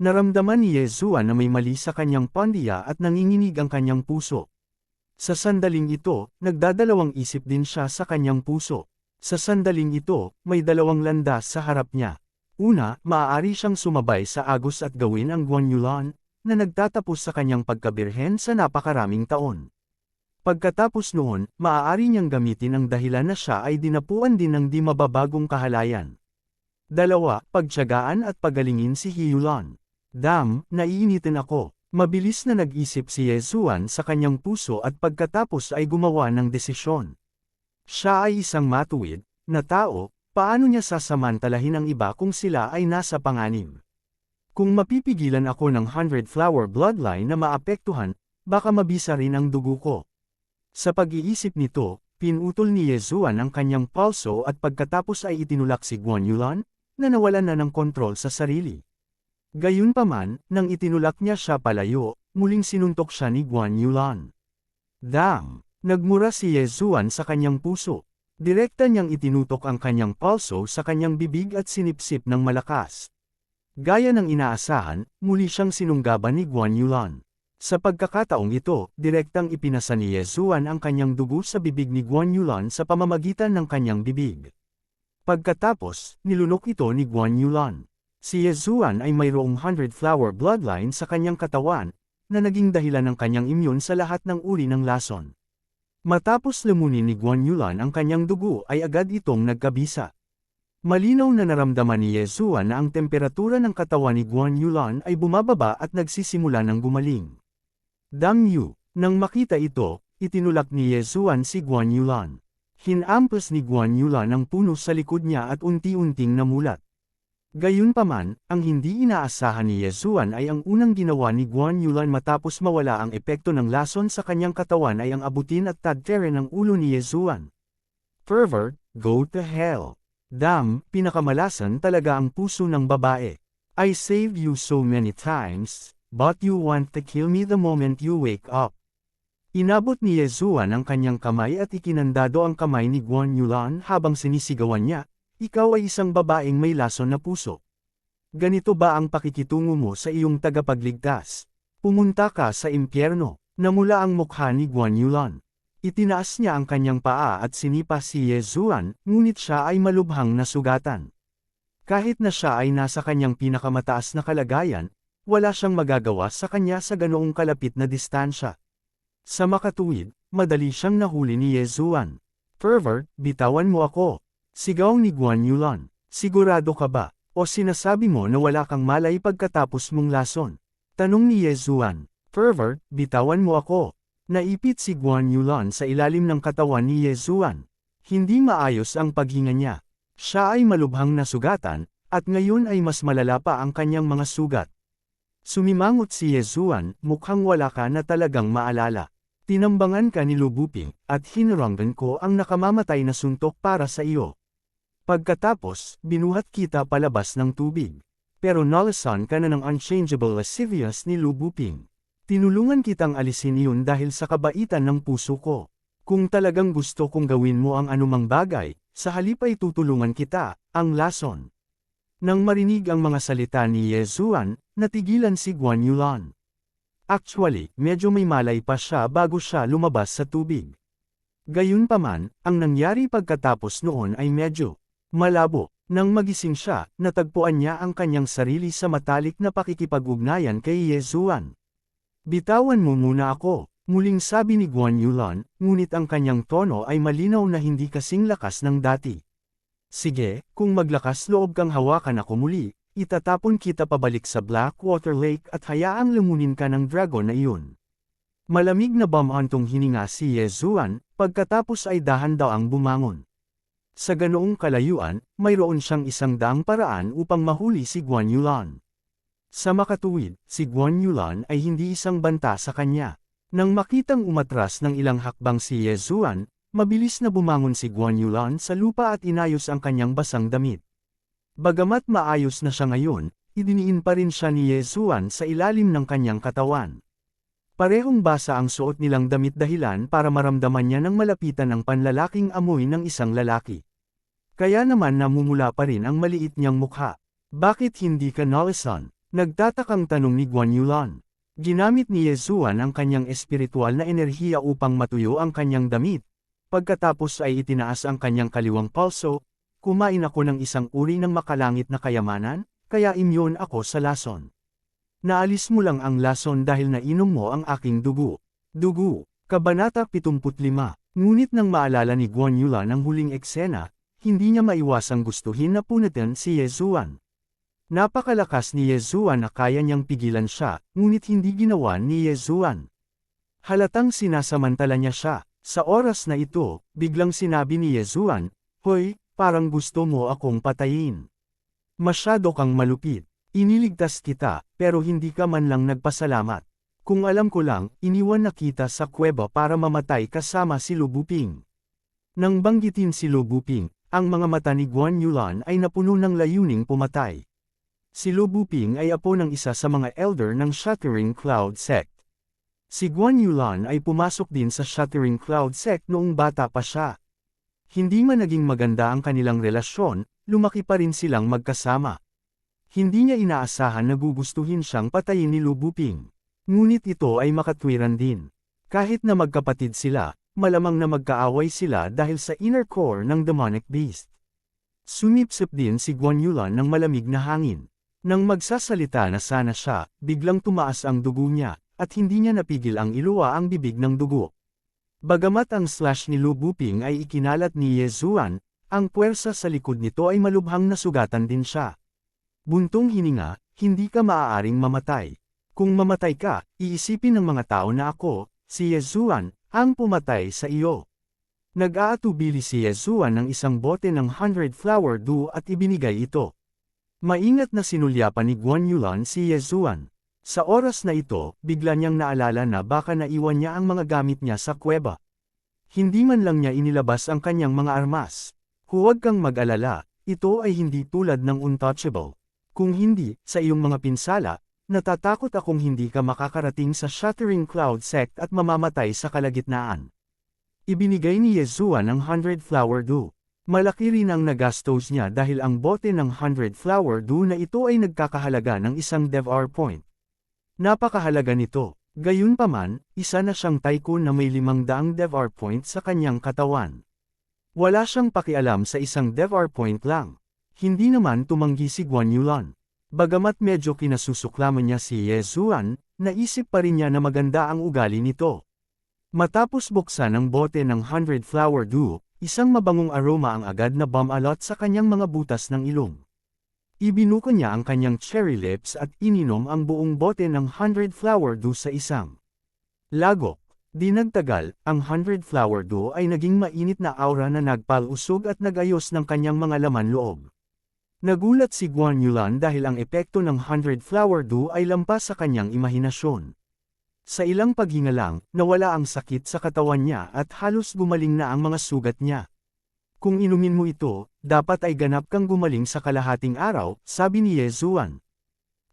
Naramdaman ni Yezuan na may mali sa kanyang pandiya at nanginginig ang kanyang puso. Sa sandaling ito, nagdadalawang isip din siya sa kanyang puso. Sa sandaling ito, may dalawang landas sa harap niya. Una, maaari siyang sumabay sa Agos at gawin ang Guanyulan, na nagtatapos sa kanyang pagkabirhen sa napakaraming taon. Pagkatapos noon, maaari niyang gamitin ang dahilan na siya ay dinapuan din ng di mababagong kahalayan. Dalawa, pagtiyagaan at pagalingin si Hyulan. Dam, naiinitin ako. Mabilis na nag-isip si Yezuan sa kanyang puso at pagkatapos ay gumawa ng desisyon. Siya ay isang matuwid na tao, paano niya sasamantalahin ang iba kung sila ay nasa panganib? Kung mapipigilan ako ng 100 flower bloodline na maapektuhan, baka mabisa rin ang dugo ko. Sa pag-iisip nito, pinutol ni Yezuan ang kanyang palso at pagkatapos ay itinulak si Guanyulan, na nawalan na ng kontrol sa sarili. Gayunpaman, nang itinulak niya siya palayo, muling sinuntok siya ni Guanyulan. Dam! Nagmura si Yezuan sa kanyang puso. Direkta niyang itinutok ang kanyang palso sa kanyang bibig at sinipsip ng malakas. Gaya ng inaasahan, muli siyang sinunggaban ni Guanyulan. Sa pagkakataong ito, direktang ipinasa ni Yezuan ang kanyang dugo sa bibig ni Guanyulan sa pamamagitan ng kanyang bibig. Pagkatapos, nilunok ito ni Guanyulan. Si Yezuan ay mayroong 100 flower bloodline sa kanyang katawan, na naging dahilan ng kanyang imyon sa lahat ng uri ng lason. Matapos lumunin ni Guanyulan ang kanyang dugo ay agad itong nagkabisa. Malinaw na naramdaman ni Yezuan na ang temperatura ng katawan ni Guanyulan ay bumababa at nagsisimula ng gumaling. Damyu, nang makita ito, itinulak ni Yezuan si Guanyulan. Hinampas ni Guanyulan ang puno sa likod niya at unti-unting namulat. Gayunpaman, ang hindi inaasahan ni Yezuan ay ang unang ginawa ni Guanyulan matapos mawala ang epekto ng lason sa kanyang katawan ay ang abutin at tadterin ang ulo ni Yezuan. Pervert, go to hell. Dam, pinakamalasan talaga ang puso ng babae. I saved you so many times, but you want to kill me the moment you wake up. Inabot ni Yezuan ang kanyang kamay at ikinandado ang kamay ni Guanyulan habang sinisigawan niya. Ikaw ay isang babaeng may lason na puso. Ganito ba ang pakikitungo mo sa iyong tagapagligtas? Pumunta ka sa impyerno. Namula ang mukha ni Guanyulan. Itinaas niya ang kanyang paa at sinipa si Yezuan, ngunit siya ay malubhang nasugatan. Kahit na siya ay nasa kanyang pinakamataas na kalagayan, wala siyang magagawa sa kanya sa ganoong kalapit na distansya. Sa makatuwid, madali siyang nahuli ni Yezuan. Pervert, bitawan mo ako. Sigaw ni Guanyulan. Sigurado ka ba? O sinasabi mo na wala kang malay pagkatapos mong lason? Tanong ni Yezuan. Pervert, bitawan mo ako. Naipit si Guanyulan sa ilalim ng katawan ni Yezuan. Hindi maayos ang paghinga niya. Siya ay malubhang nasugatan, at ngayon ay mas malala pa ang kanyang mga sugat. Sumimangot si Yezuan, mukhang wala ka na talagang maalala. Tinambangan ka ni Lubuping, at hinaranggan ko ang nakamamatay na suntok para sa iyo. Pagkatapos, binuhat kita palabas ng tubig. Pero nalasan ka na ng unchangeable lascivious ni Lubuping. Tinulungan kitang alisin iyon dahil sa kabaitan ng puso ko. Kung talagang gusto kong gawin mo ang anumang bagay, sa halip ay tutulungan kita, ang lason. Nang marinig ang mga salita ni Yezuan, natigilan si Guanyulan. Actually, medyo may malay pa siya bago siya lumabas sa tubig. Gayunpaman, ang nangyari pagkatapos noon ay medyo malabo. Nang magising siya, natagpuan niya ang kanyang sarili sa matalik na pakikipag-ugnayan kay Yezuan. Bitawan mo muna ako, muling sabi ni Guanyulan, ngunit ang kanyang tono ay malinaw na hindi kasing lakas ng dati. Sige, kung maglakas loob kang hawakan ako muli, itatapon kita pabalik sa Blackwater Lake at hayaang lumunin ka ng dragon na iyon. Malamig na bamantong hininga si Yezuan, pagkatapos ay dahan-daang bumangon. Sa ganoong kalayuan, mayroon siyang 100 paraan upang mahuli si Guanyulan. Sa makatuwid, si Guanyulan ay hindi isang banta sa kanya. Nang makitang umatras ng ilang hakbang si Yezuan, mabilis na bumangon si Guanyulan sa lupa at inayos ang kanyang basang damit. Bagamat maayos na siya ngayon, idiniin pa rin siya ni Yezuan sa ilalim ng kanyang katawan. Parehong basa ang suot nilang damit dahilan para maramdaman niya ng malapitan ng panlalaking amoy ng isang lalaki. Kaya naman namumula pa rin ang maliit niyang mukha. Bakit hindi ka nalisan? Nagtatakang tanong ni Guan Yulan. Ginamit ni Yezuan ang kanyang espiritual na enerhiya upang matuyo ang kanyang damit. Pagkatapos ay itinaas ang kanyang kaliwang palso, kumain ako ng isang uri ng makalangit na kayamanan, kaya imyon ako sa lason. Naalis mo lang ang lason dahil nainom mo ang aking dugo. Dugo, Kabanata 75. Ngunit nang maalala ni Guan Yulan ang huling eksena, hindi niya maiwasang gustuhin na punitin si Yezuan. Napakalakas ni Yezuan na kaya niyang pigilan siya, ngunit hindi ginawa ni Yezuan. Halatang sinasamantala niya siya. Sa oras na ito, biglang sinabi ni Yezuan, "Hoy, parang gusto mo akong patayin. Masyado kang malupit. Iniligtas kita, pero hindi ka man lang nagpasalamat. Kung alam ko lang, iniwan na kita sa kuweba para mamatay kasama si Lu Buping." Nang banggitin si Lu Buping, ang mga mata ni Guan Yulan ay napuno ng layuning pumatay. Si Lu Buping ay apo ng isa sa mga elder ng Shattering Cloud Sect. Si Guan Yulan ay pumasok din sa Shattering Cloud Sect noong bata pa siya. Hindi man naging maganda ang kanilang relasyon, lumaki pa rin silang magkasama. Hindi niya inaasahan na gugustuhin siyang patayin ni Lu Buping. Ngunit ito ay makatwiran din. Kahit na magkapatid sila, malamang na magkaaway sila dahil sa inner core ng demonic beast. Sumipsip din si Guan Yulan ng malamig na hangin. Nang magsasalita na sana siya, biglang tumaas ang dugo niya, at hindi niya napigil ang iluwa ang bibig ng dugo. Bagamat ang slash ni Lu Buping ay ikinalat ni Yezuan, ang puwersa sa likod nito ay malubhang nasugatan din siya. Buntong hininga, hindi ka maaaring mamatay. Kung mamatay ka, iisipin ng mga tao na ako, si Yezuan, ang pumatay sa iyo. Nag-aatubili si Yezuan ng isang bote ng 100 flower dew at ibinigay ito. Maingat na sinulyapan ni Guan Yulan si Yezuan. Sa oras na ito, bigla niyang naalala na baka naiwan niya ang mga gamit niya sa kuweba. Hindi man lang niya inilabas ang kanyang mga armas. Huwag kang mag-alala, ito ay hindi tulad ng untouchable. Kung hindi, sa iyong mga pinsala, natatakot akong hindi ka makakarating sa Shattering Cloud Sect at mamamatay sa kalagitnaan. Ibinigay ni Yezuan ang 100 flower dew. Malaki rin ang nagastos niya dahil ang bote ng 100 flower dew na ito ay nagkakahalaga ng isang DevR point. Napakahalaga nito. Gayunpaman, isa na siyang tycoon na may 500 DevR point sa kanyang katawan. Wala siyang pakialam sa isang DevR point lang. Hindi naman tumanggi si Guan Yulan. Bagamat medyo kinasusuklaman niya si Yezuan, naisip pa rin niya na maganda ang ugali nito. Matapos buksan ang bote ng 100 flower dew, isang mabangong aroma ang agad na bumalot sa kanyang mga butas ng ilong. Ibinuko niya ang kanyang cherry lips at ininom ang buong bote ng 100 flower dew sa isang lagok. Di nagtagal, ang 100 flower dew ay naging mainit na aura na nagpalusog at nagayos ng kanyang mga laman loob. Nagulat si Guan Yulan dahil ang epekto ng 100 flower dew ay lampas sa kanyang imahinasyon. Sa ilang paghinga lang, nawala ang sakit sa katawan niya at halos gumaling na ang mga sugat niya. Kung inumin mo ito, dapat ay ganap kang gumaling sa kalahating araw, sabi ni Yezuan.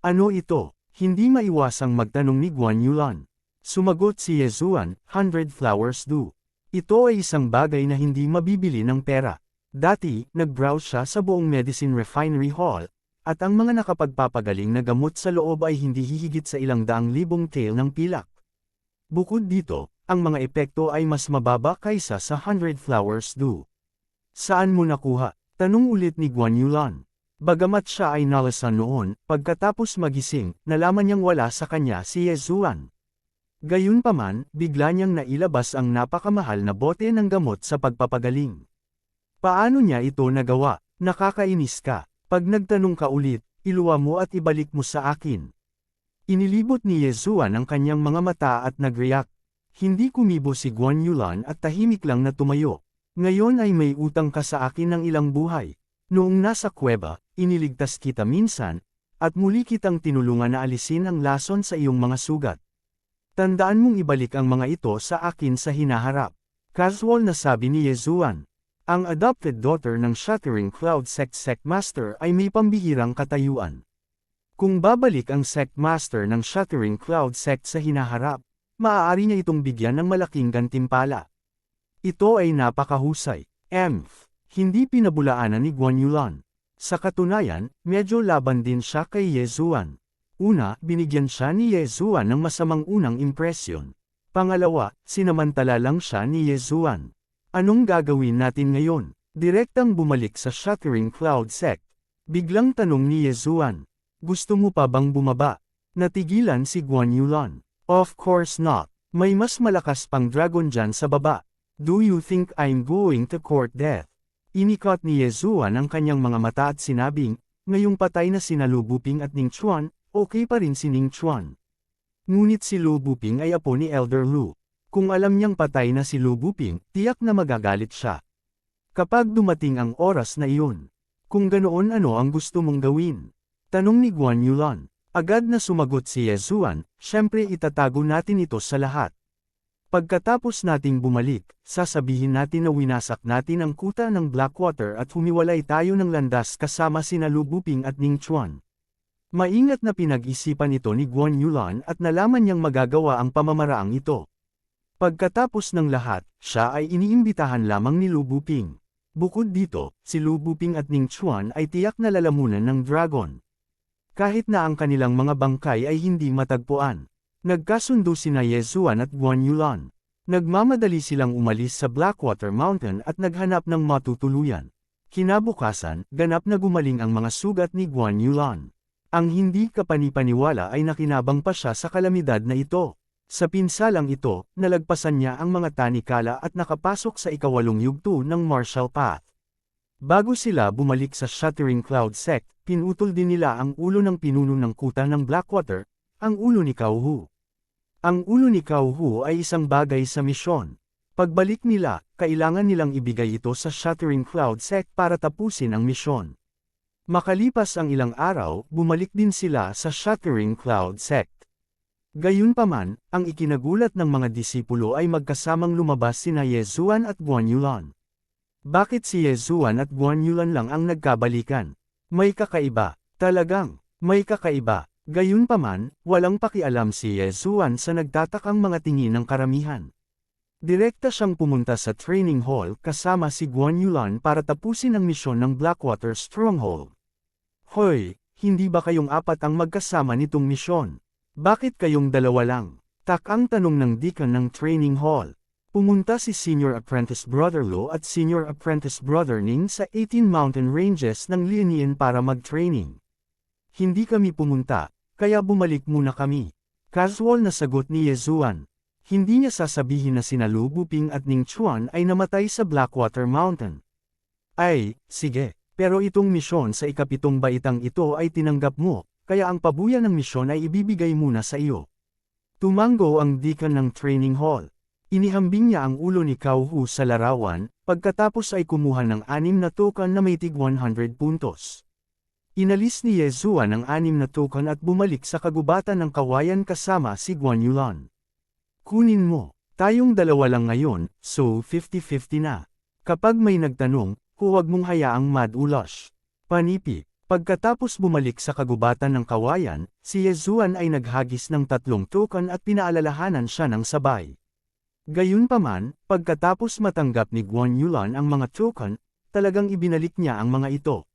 Ano ito? Hindi maiwasang magtanong ni Guan Yulan. Sumagot si Yezuan, 100 flowers dew. Ito ay isang bagay na hindi mabibili ng pera. Dati, nag-browse siya sa buong Medicine Refinery Hall, at ang mga nakapagpapagaling na gamot sa loob ay hindi hihigit sa 100,000 tael ng pilak. Bukod dito, ang mga epekto ay mas mababa kaysa sa 100 flowers dew. Saan mo nakuha? Tanong ulit ni Guan Yulan. Bagamat siya ay nalasan noon, pagkatapos magising, nalaman niyang wala sa kanya si Yezuan. Gayunpaman, bigla niyang nailabas ang napakamahal na bote ng gamot sa pagpapagaling. Paano niya ito nagawa? Nakakainis ka. Pag nagtanong ka ulit, iluwa mo at ibalik mo sa akin. Inilibot ni Yezuan ang kanyang mga mata at nag-react. Hindi kumibo si Guan Yulan at tahimik lang na tumayo. Ngayon ay may utang ka sa akin ng ilang buhay. Noong nasa kuweba, iniligtas kita minsan, at muli kitang tinulungan na alisin ang lason sa iyong mga sugat. Tandaan mong ibalik ang mga ito sa akin sa hinaharap. Casual na sabi ni Yezuan. Ang adopted daughter ng Shattering Cloud Sect Master ay may pambihirang katayuan. Kung babalik ang Sect Master ng Shattering Cloud Sect sa hinaharap, maaari niya itong bigyan ng malaking gantimpala. Ito ay napakahusay. Hindi pinabulaanan ni Guan Yulan. Sa katunayan, medyo laban din siya kay Ye Zuan. Una, binigyan siya ni Ye Zuan ng masamang unang impresyon. Pangalawa, sinamantala lang siya ni Ye Zuan. Anong gagawin natin ngayon? Direktang bumalik sa Shattering Cloud Sect. Biglang tanong ni Ye Zuan. Gusto mo pa bang bumaba? Natigilan si Guan Yulan. Of course not. May mas malakas pang dragon dyan sa baba. Do you think I'm going to court death? Inikot ni Ye Zuan ang kanyang mga mata at sinabing, ngayong patay na sina Lu Buping at Ning Chuan, okay pa rin si Ning Chuan. Ngunit si Lu Buping ay apo ni Elder Lu. Kung alam niyang patay na si Lu Buping, tiyak na magagalit siya. Kapag dumating ang oras na iyon, kung ganoon ano ang gusto mong gawin? Tanong ni Guan Yulan. Agad na sumagot si Ye Zuan, syempre itatago natin ito sa lahat. Pagkatapos nating bumalik, sasabihin natin na winasak natin ang kuta ng Blackwater at humiwalay tayo ng landas kasama sina Lu Buping at Ning Chuan. Maingat na pinag-isipan ito ni Guan Yulan at nalaman niyang magagawa ang pamamaraang ito. Pagkatapos ng lahat, siya ay iniimbitahan lamang ni Lu Buping. Bukod dito, si Lu Buping at Ning Chuan ay tiyak na lalamunan ng dragon. Kahit na ang kanilang mga bangkay ay hindi matagpuan. Nagkasundo sina Ye Zuan at Guan Yulan. Nagmamadali silang umalis sa Blackwater Mountain at naghanap ng matutuluyan. Kinabukasan, ganap na gumaling ang mga sugat ni Guan Yulan. Ang hindi kapanipaniwala ay nakinabang pa siya sa kalamidad na ito. Sa pinsalang ito, nalagpasan niya ang mga tanikala at nakapasok sa ikawalong yugto ng Martial Path. Bago sila bumalik sa Shattering Cloud Sect, pinutol din nila ang ulo ng pinuno ng kuta ng Blackwater, ang ulo ni Cao Hu. Ang ulo ni Cao Hu ay isang bagay sa misyon. Pagbalik nila, kailangan nilang ibigay ito sa Shattering Cloud Sect para tapusin ang misyon. Makalipas ang ilang araw, bumalik din sila sa Shattering Cloud Sect. Gayunpaman, ang ikinagulat ng mga disipulo ay magkasamang lumabas sina Ye Zuan at Guan Yulan. Bakit si Ye Zuan at Guan Yulan lang ang nagkabalikan? May kakaiba. Talagang, may kakaiba. Gayunpaman, walang pakialam si Ye Zuan sa nagtatakang mga tingin ng karamihan. Direkta siyang pumunta sa training hall kasama si Guan Yulan para tapusin ang misyon ng Blackwater Stronghold. Hoy, hindi ba kayong apat ang magkasama nitong misyon? Bakit kayong dalawa lang? Takang tanong ng deacon ng training hall. Pumunta si Senior Apprentice Brother Lo at Senior Apprentice Brother Ning sa 18 mountain ranges ng Lianian para mag-training. Hindi kami pumunta. Kaya bumalik muna kami. Casual na sagot ni Ye Zuan. Hindi niya sasabihin na sina Lu Buping at Ning Chuan ay namatay sa Blackwater Mountain. Ay, sige, pero itong misyon sa ikapitong baitang ito ay tinanggap mo, kaya ang pabuya ng misyon ay ibibigay muna sa iyo. Tumango ang deacon ng training hall. Inihambing niya ang ulo ni Cao Hu sa larawan, pagkatapos ay kumuha ng 6 na token na may tig 100 puntos. Inalis ni Ye Zuan ang 6 na token at bumalik sa kagubatan ng kawayan kasama si Guan Yulan. Kunin mo, tayong dalawa lang ngayon, so 50-50 na. Kapag may nagtanong, huwag mong hayaang mad-ulash. Panipi, pagkatapos bumalik sa kagubatan ng kawayan, si Ye Zuan ay naghagis ng 3 token at pinaalalahanan siya ng sabay. Gayunpaman, pagkatapos matanggap ni Guan Yulan ang mga token, talagang ibinalik niya ang mga ito.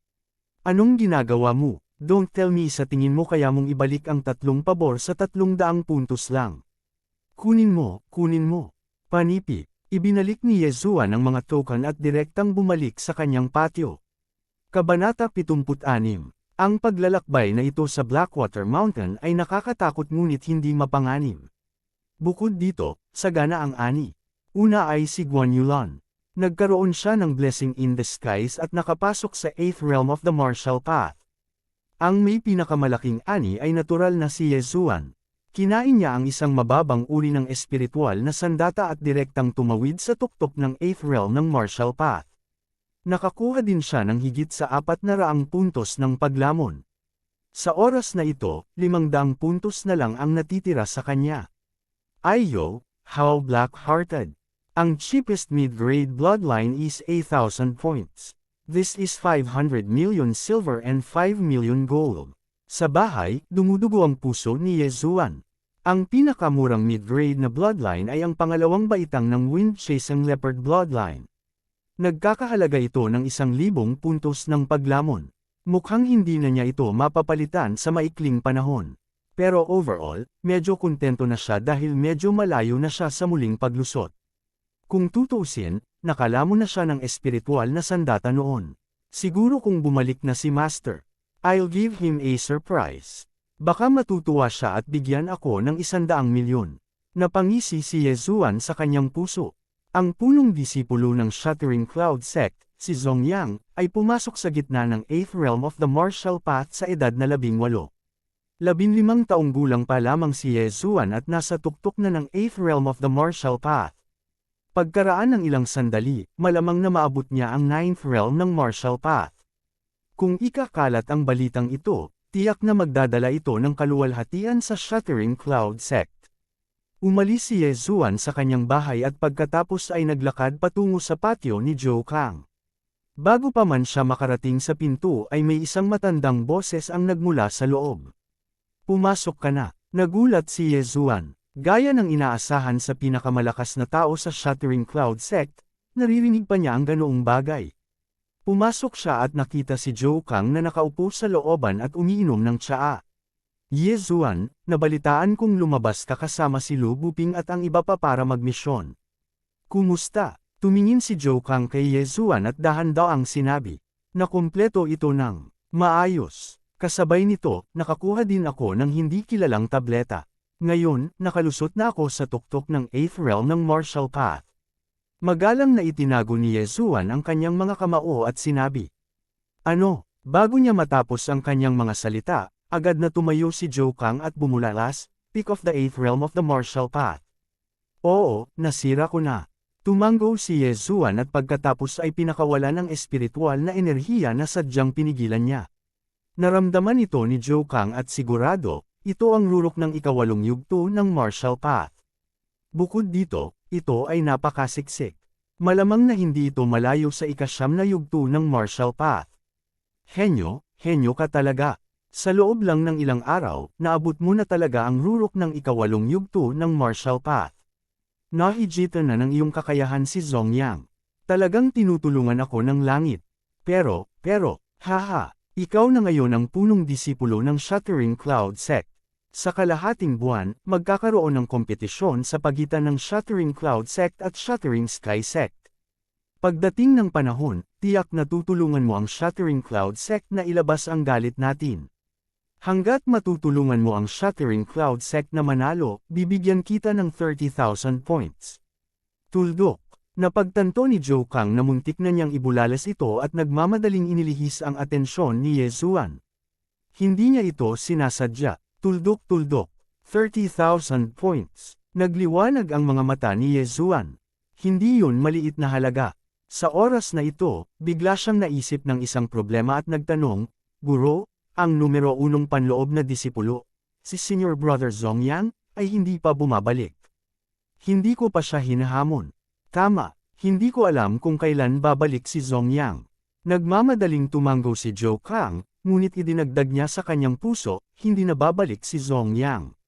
Anong ginagawa mo? Don't tell me sa tingin mo kaya mong ibalik ang 3 pabor sa 300 puntos lang. Kunin mo, kunin mo. Panipi, ibinalik ni Ye Zuan ang mga token at direktang bumalik sa kanyang patio. Kabanata 76. Ang paglalakbay na ito sa Blackwater Mountain ay nakakatakot ngunit hindi mapanganib. Bukod dito, sagana ang ani. Una ay si Guan Yulan. Nagkaroon siya ng blessing in disguise at nakapasok sa 8th realm of the Martial Path. Ang may pinakamalaking ani ay natural na si Ye Zuan. Kinain niya ang isang mababang uri ng espiritual na sandata at direktang tumawid sa tuktok ng 8th realm ng Martial Path. Nakakuha din siya ng higit sa 400 puntos ng paglamon. Sa oras na ito, 500 puntos na lang ang natitira sa kanya. Ayo, how black-hearted! Ang cheapest mid-grade bloodline is 8,000 points. This is 500 million silver and 5 million gold. Sa bahay, dumudugo ang puso ni Ye Zuan. Ang pinakamurang mid-grade na bloodline ay ang pangalawang baitang ng Wind Chasing Leopard bloodline. Nagkakahalaga ito ng 1,000 puntos ng paglamon. Mukhang hindi na niya ito mapapalitan sa maikling panahon. Pero overall, medyo kontento na siya dahil medyo malayo na siya sa muling paglusot. Kung tutuusin, nakalamon na siya ng espiritual na sandata noon. Siguro kung bumalik na si Master, I'll give him a surprise. Baka matutuwa siya at bigyan ako ng 100 milyon. Napangisi si Yezuan sa kanyang puso. Ang punong disipulo ng Shattering Cloud Sect, si Zongyang, ay pumasok sa gitna ng 8th Realm of the Martial Path sa edad na 18. 15 taong gulang pa lamang si Yezuan at nasa tuktok na ng 8th Realm of the Martial Path. Pagkaraan ng ilang sandali, malamang na maabot niya ang 9th Realm ng Martial Path. Kung ikakalat ang balitang ito, tiyak na magdadala ito ng kaluwalhatian sa Shattering Cloud Sect. Umalis si Yezuan sa kanyang bahay at pagkatapos ay naglakad patungo sa patio ni Zhou Kang. Bago pa man siya makarating sa pinto ay may isang matandang boses ang nagmula sa loob. Pumasok ka na, nagulat si Yezuan. Gaya ng inaasahan sa pinakamalakas na tao sa Shattering Cloud Sect, naririnig pa niya ang ganoong bagay. Pumasok siya at nakita si Zhou Kang na nakaupo sa looban at umiinom ng tsaa. Yezuan, nabalitaan kong lumabas ka kasama si Lu Buping at ang iba pa para magmisyon. Kumusta? Tumingin si Zhou Kang kay Yezuan at dahan-daang sinabi, na kumpleto ito ng maayos. Kasabay nito, nakakuha din ako ng hindi kilalang tableta. Ngayon, nakalusot na ako sa tuktok ng 8th Realm ng Martial Path. Magalang na itinago ni Yezuan ang kanyang mga kamao at sinabi. Ano? Bago niya matapos ang kanyang mga salita, agad na tumayo si Zhou Kang at bumulalas, peak of the 8th Realm of the Martial Path. Oo, nasira ko na. Tumango si Yezuan at pagkatapos ay pinakawala ng espiritual na enerhiya na sadyang pinigilan niya. Naramdaman ito ni Zhou Kang at sigurado, ito ang rurok ng ika-8 yugto ng Martial Path. Bukod dito, ito ay napakasiksik. Malamang na hindi ito malayo sa ika-9 na yugto ng Martial Path. Henyo ka talaga. Sa loob lang ng ilang araw, naabot mo na talaga ang rurok ng ika-8 yugto ng Martial Path. Nakikita na ng iyong kakayahan si Zongyang. Talagang tinutulungan ako ng langit. Pero, haha, ikaw na ngayon ang punong disipulo ng Shattering Cloud Sect. Sa kalahating buwan, magkakaroon ng kompetisyon sa pagitan ng Shattering Cloud Sect at Shattering Sky Sect. Pagdating ng panahon, tiyak na tutulungan mo ang Shattering Cloud Sect na ilabas ang galit natin. Hanggat matutulungan mo ang Shattering Cloud Sect na manalo, bibigyan kita ng 30,000 points. Tuldok, napagtanto ni Zhou Kang na muntik na niyang ibulalas ito at nagmamadaling inilihis ang atensyon ni Yezuan. Hindi niya ito sinasadya. Tuldok, 30,000 points. Nagliwanag ang mga mata ni Yezuan. Hindi yun maliit na halaga. Sa oras na ito, bigla siyang naisip ng isang problema at nagtanong, Guro, ang numero 1 panloob na disipulo, si Senior Brother Zongyang, ay hindi pa bumabalik. Hindi ko pa siya hinahamon. Tama, hindi ko alam kung kailan babalik si Zongyang. Nagmamadaling tumango si Zhou Kang, ngunit idinagdag niya sa kanyang puso, hindi na babalik si Zongyang.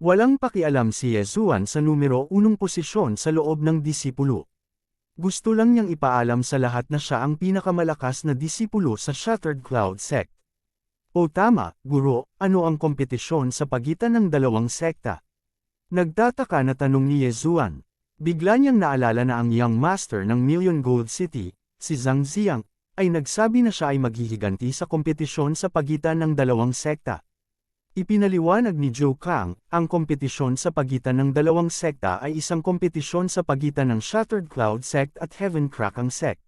Walang pakialam si Yezuan sa numero 1 posisyon sa loob ng disipulo. Gusto lang niyang ipaalam sa lahat na siya ang pinakamalakas na disipulo sa Shattered Cloud Sect. O tama, Guro, ano ang kompetisyon sa pagitan ng dalawang sekta? Nagtataka na tanong ni Yezuan. Bigla niyang naalala na ang Young Master ng Million Gold City, si Zhang Ziang, ay nagsabi na siya ay maghihiganti sa kompetisyon sa pagitan ng dalawang sekta. Ipinaliwanag ni Zhou Kang, ang kompetisyon sa pagitan ng dalawang sekta ay isang kompetisyon sa pagitan ng Shattered Cloud Sect at Heaven Krakang Sect.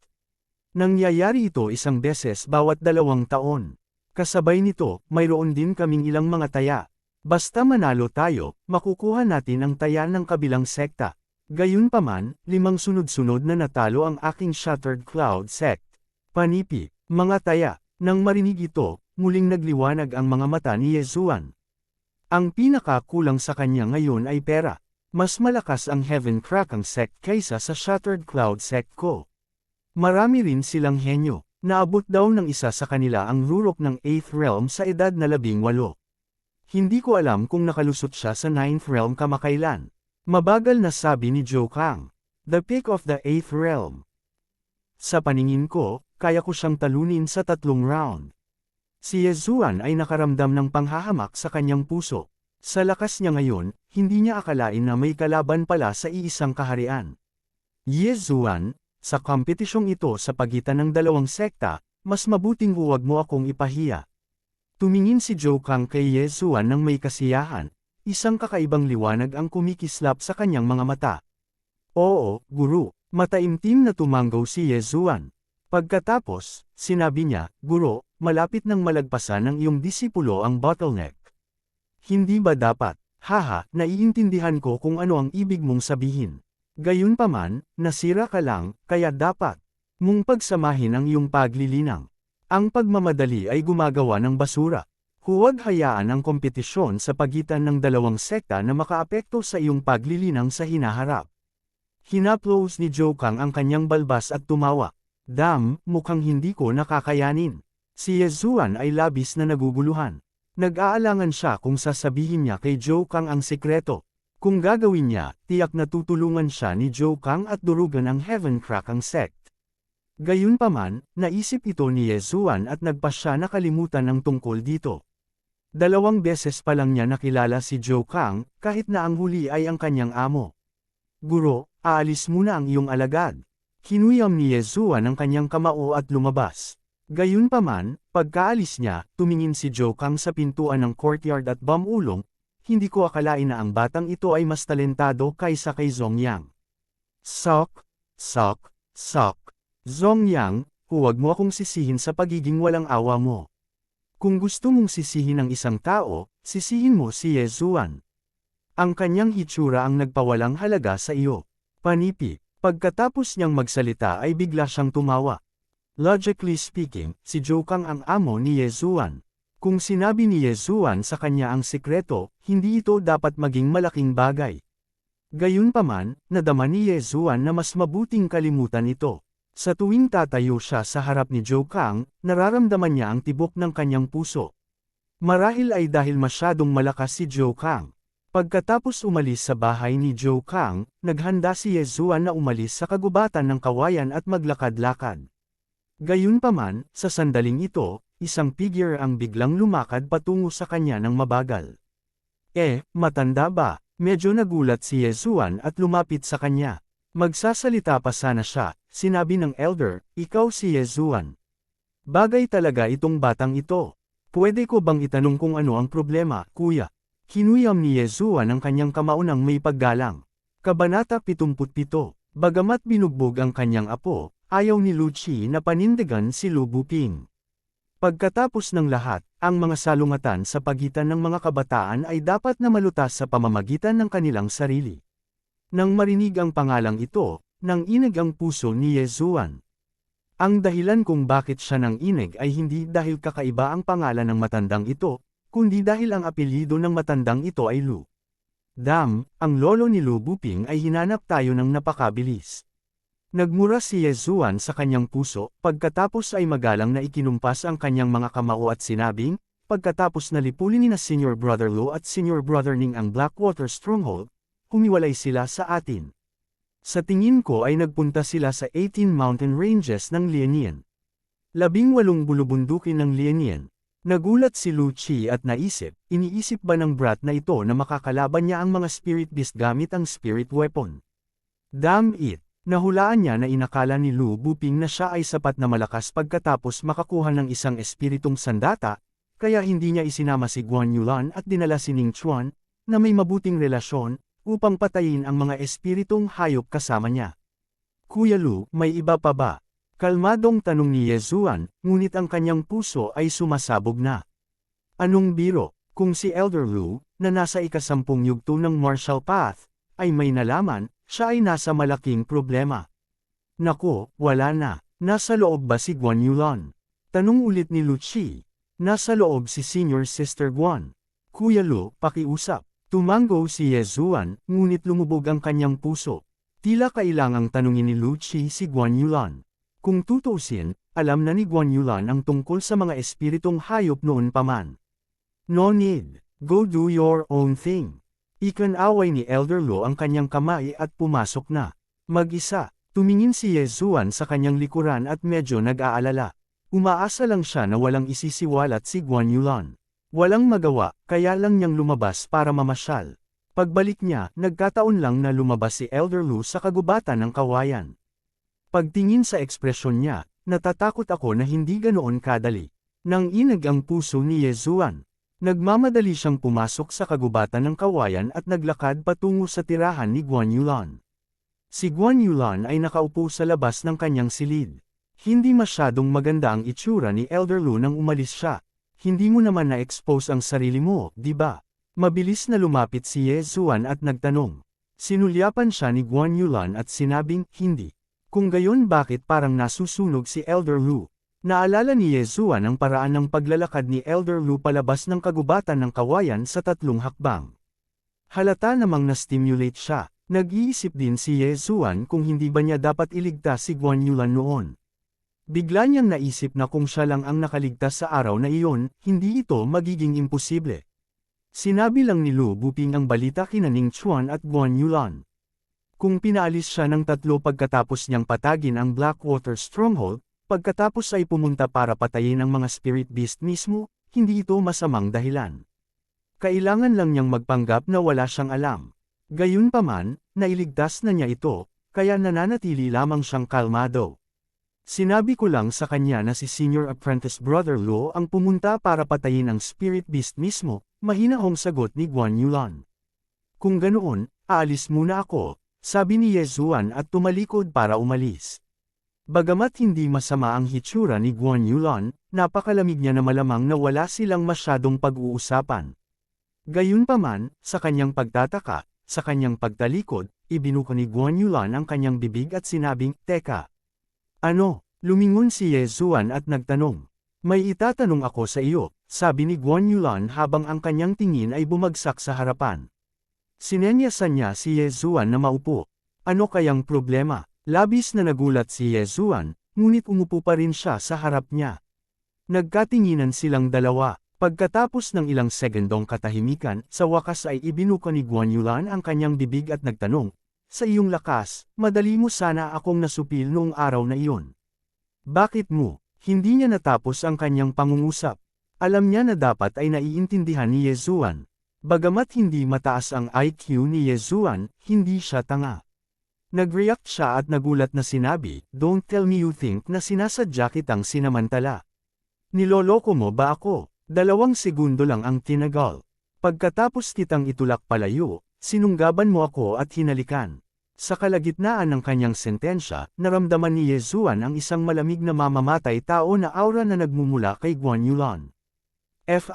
Nangyayari ito isang beses bawat 2 taon. Kasabay nito, mayroon din kaming ilang mga taya. Basta manalo tayo, makukuha natin ang taya ng kabilang sekta. Gayunpaman, 5 sunod-sunod na natalo ang aking Shattered Cloud Sect. Panipi, mga taya. Nang marinig ito, muling nagliwanag ang mga mata ni Yezuan. Ang pinakakulang sa kanya ngayon ay pera. Mas malakas ang Heaven Krakang Sect kaysa sa Shattered Cloud Sect ko. Marami rin silang henyo. Naabot daw ng isa sa kanila ang rurok ng 8th Realm sa edad na 18. Hindi ko alam kung nakalusot siya sa 9th Realm kamakailan. Mabagal na sabi ni Zhou Kang. The peak of the 8th Realm. Sa paningin ko, kaya ko siyang talunin sa 3 round. Si Yezuan ay nakaramdam ng panghahamak sa kanyang puso. Sa lakas niya ngayon, hindi niya akalain na may kalaban pala sa iisang kaharian. Yezuan, sa kompetisyong ito sa pagitan ng dalawang sekta, mas mabuting huwag mo akong ipahiya. Tumingin si Zhou Kang kay Yezuan ng may kasiyahan, isang kakaibang liwanag ang kumikislap sa kanyang mga mata. Oo, guro, mataimtim na tumanggaw si Yezuan. Pagkatapos, sinabi niya, guro, malapit nang malagpasan ng iyong disipulo ang bottleneck. Hindi ba dapat? Haha, naiintindihan ko kung ano ang ibig mong sabihin. Gayunpaman, nasira ka lang, kaya dapat mong pagsamahin ang iyong paglilinang. Ang pagmamadali ay gumagawa ng basura. Huwag hayaan ang kompetisyon sa pagitan ng dalawang sekta na makaapekto sa iyong paglilinang sa hinaharap. Hinaplos ni Zhou Kang ang kanyang balbas at tumawa. Mukhang hindi ko nakakayanin. Si Yezuan ay labis na naguguluhan. Nag-aalangan siya kung sasabihin niya kay Zhou Kang ang sekreto. Kung gagawin niya, tiyak na tutulungan siya ni Zhou Kang at durugan ang Heaven Crack ang sect. Gayunpaman, naisip ito ni Yezuan at nagpa siya nakalimutan ng tungkol dito. 2 beses pa lang niya nakilala si Zhou Kang, kahit na ang huli ay ang kanyang amo. Guro, aalis muna ang iyong alagad. Hinuyam ni Yezuan ang kanyang kamao at lumabas. Gayunpaman, pagkaalis niya, tumingin si Zhou Kang sa pintuan ng courtyard at bumulong, hindi ko akalain na ang batang ito ay mas talentado kaysa kay Zongyang. Sok. Zongyang, huwag mo akong sisihin sa pagiging walang awa mo. Kung gusto mong sisihin ang isang tao, sisihin mo si Yezuan. Ang kanyang hitsura ang nagpawalang halaga sa iyo. Panipi. Pagkatapos niyang magsalita ay bigla siyang tumawa. Logically speaking, si Zhou Kang ang amo ni Yezuan. Kung sinabi ni Yezuan sa kanya ang sikreto, hindi ito dapat maging malaking bagay. Gayunpaman, nadama ni Yezuan na mas mabuting kalimutan ito. Sa tuwing tatayo siya sa harap ni Zhou Kang, nararamdaman niya ang tibok ng kanyang puso. Marahil ay dahil masyadong malakas si Zhou Kang. Pagkatapos umalis sa bahay ni Zhou Kang, naghanda si Yezuan na umalis sa kagubatan ng kawayan at maglakad-lakad. Gayunpaman, sa sandaling ito, isang figure ang biglang lumakad patungo sa kanya ng mabagal. Matanda ba? Medyo nagulat si Yezuan at lumapit sa kanya. Magsasalita pa sana siya, sinabi ng elder, ikaw si Yezuan. Bagay talaga itong batang ito. Pwede ko bang itanong kung ano ang problema, kuya? Hinuyam ni Yezuan ang kanyang kamao ng may paggalang. Kabanata 77. Bagamat binugbog ang kanyang apo, ayaw ni Lu Qi na panindigan si Lu Buping. Pagkatapos ng lahat, ang mga salungatan sa pagitan ng mga kabataan ay dapat na malutas sa pamamagitan ng kanilang sarili. Nang marinig ang pangalang ito, nanginig ang puso ni Yezuan. Ang dahilan kung bakit siya nanginig ay hindi dahil kakaiba ang pangalan ng matandang ito, kundi dahil ang apelyido ng matandang ito ay Lu. Ang lolo ni Lu Buping ay hinanap tayo ng napakabilis. Nagmura si Yezuan sa kanyang puso, pagkatapos ay magalang na ikinumpas ang kanyang mga kamao at sinabing, pagkatapos na lipulin ni na Senior Brother Lu at Senior Brother Ning ang Blackwater Stronghold, humiwalay sila sa atin. Sa tingin ko ay nagpunta sila sa 18 mountain ranges ng Lianian. 18 bulubundukin ng Lianian. Nagulat si Lu Qi at iniisip ba ng brat na ito na makakalaban niya ang mga spirit beast gamit ang spirit weapon? Damn it! Nahulaan niya na inakala ni Lu Buping na siya ay sapat na malakas pagkatapos makakuha ng isang espiritong sandata, kaya hindi niya isinama si Guan Yulan at dinala si Ning Chuan, na may mabuting relasyon, upang patayin ang mga espiritong hayop kasama niya. Kuya Lu, may iba pa ba? Kalmadong tanong ni Yezuan, ngunit ang kanyang puso ay sumasabog na. Anong biro? Kung si Elder Lu, na nasa ika-10 yugto ng martial path, ay may nalaman, siya ay nasa malaking problema. Naku, wala na. Nasa loob ba si Guan Yulan? Tanong ulit ni Lu Qi. Nasa loob si Senior Sister Guan. Kuya Lu, pakiusap. Tumanggo si Yezuan, ngunit lumubog ang kanyang puso. Tila kailangang tanungin ni Lu Qi si Guan Yulan. Kung tutuusin, alam na ni Guan Yulan ang tungkol sa mga espiritong hayop noon pa man. No need. Go do your own thing. Ikanaway ni Elder Lu ang kanyang kamay at pumasok na. Mag-isa. Tumingin si Yezuan sa kanyang likuran at medyo nag-aalala. Umaasa lang siya na walang isisiwalat si Guan Yulan. Walang magawa, kaya lang niyang lumabas para mamasyal. Pagbalik niya, nagkataon lang na lumabas si Elder Lu sa kagubatan ng kawayan. Pagtingin sa ekspresyon niya, natatakot ako na hindi ganoon kadali. Nang inag ang puso ni Yezuan. Nagmamadali siyang pumasok sa kagubatan ng kawayan at naglakad patungo sa tirahan ni Guan Yulan. Si Guan Yulan ay nakaupo sa labas ng kanyang silid. Hindi masyadong maganda ang itsura ni Elder Lu nang umalis siya. Hindi mo naman na-expose ang sarili mo, di ba? Mabilis na lumapit si Yezuan at nagtanong. Sinulyapan siya ni Guan Yulan at sinabing, hindi. Kung gayon bakit parang nasusunog si Elder Lu? Naalala ni Yezuan ang paraan ng paglalakad ni Elder Lu palabas ng kagubatan ng kawayan sa 3 hakbang. Halata namang na-stimulate siya. Nag-iisip din si Yezuan kung hindi ba niya dapat iligtas si Guan Yulan noon. Bigla niyang naisip na kung siya lang ang nakaligtas sa araw na iyon, hindi ito magiging imposible. Sinabi lang ni Lu Buping ang balita kina Ning Chuan at Guan Yulan. Kung pinaalis siya ng 3 pagkatapos niyang patagin ang Blackwater Stronghold, pagkatapos ay pumunta para patayin ang mga spirit beast mismo, hindi ito masamang dahilan. Kailangan lang niyang magpanggap na wala siyang alam. Gayunpaman, nailigtas na niya ito, kaya nananatili lamang siyang kalmado. Sinabi ko lang sa kanya na si Senior Apprentice Brother Luo ang pumunta para patayin ang spirit beast mismo, mahinahong sagot ni Guan Yulan. Kung ganoon, aalis muna ako, sabi ni Yezuan at tumalikod para umalis. Bagamat hindi masama ang hitsura ni Guan Yulan, napakalamig niya na malamang na wala silang masyadong pag-uusapan. Gayunpaman, sa kanyang pagtataka, sa kanyang pagtalikod, ibinuko ni Guan Yulan ang kanyang bibig at sinabing, "Teka. Ano?" Lumingon si Yezuan at nagtanong. "May itatanong ako sa iyo," sabi ni Guan Yulan habang ang kanyang tingin ay bumagsak sa harapan. Sinenyasan niya si Yezuan na maupo. Ano kayang problema? Labis na nagulat si Yezuan, ngunit umupo pa rin siya sa harap niya. Nagkatinginan silang dalawa. Pagkatapos ng ilang segundong katahimikan, sa wakas ay ibinuka ni Guan Yulan ang kanyang bibig at nagtanong, "Sa iyong lakas, madali mo sana akong nasupil noong araw na iyon. Bakit mo?" Hindi niya natapos ang kanyang pangungusap. Alam niya na dapat ay naiintindihan ni Yezuan. Bagamat hindi mataas ang IQ ni Yezuan, hindi siya tanga. Nag-react siya at nagulat na sinabi, "Don't tell me you think na sinasadya kitang sinamantala. Niloloko mo ba ako?" 2 segundo lang ang tinagal. Pagkatapos kitang itulak palayo, sinunggaban mo ako at hinalikan. Sa kalagitnaan ng kanyang sentensya, naramdaman ni Yezuan ang isang malamig na mamamatay tao na aura na nagmumula kay Guan Yulan. F***,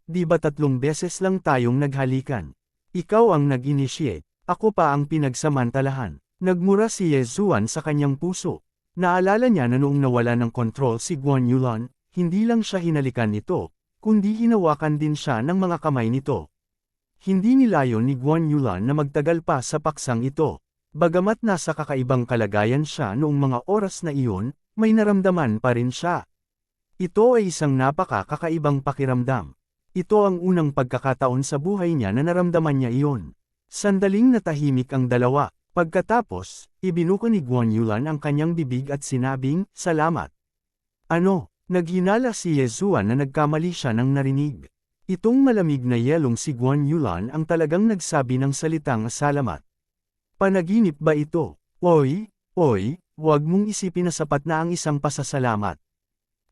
di ba 3 beses lang tayong naghalikan? Ikaw ang nag-initiate, ako pa ang pinagsamantalahan. Nagmura si Yezuan sa kanyang puso. Naalala niya na noong nawala ng kontrol si Guan Yulan, hindi lang siya hinalikan nito, kundi hinawakan din siya ng mga kamay nito. Hindi nilayon ni Guan Yulan na magtagal pa sa paksang ito. Bagamat nasa kakaibang kalagayan siya noong mga oras na iyon, may naramdaman pa rin siya. Ito ay isang napaka-kakaibang pakiramdam. Ito ang unang pagkakataon sa buhay niya na naramdaman niya iyon. Sandaling natahimik ang dalawa. Pagkatapos, ibinuka ni Guan Yulan ang kanyang bibig at sinabing, "Salamat." Ano? Naghinala si Yezuan na nagkamali siya ng narinig. Itong malamig na yelong si Guan Yulan ang talagang nagsabi ng salitang salamat. Panaginip ba ito? Oy, huwag mong isipin na sapat na ang isang pasasalamat.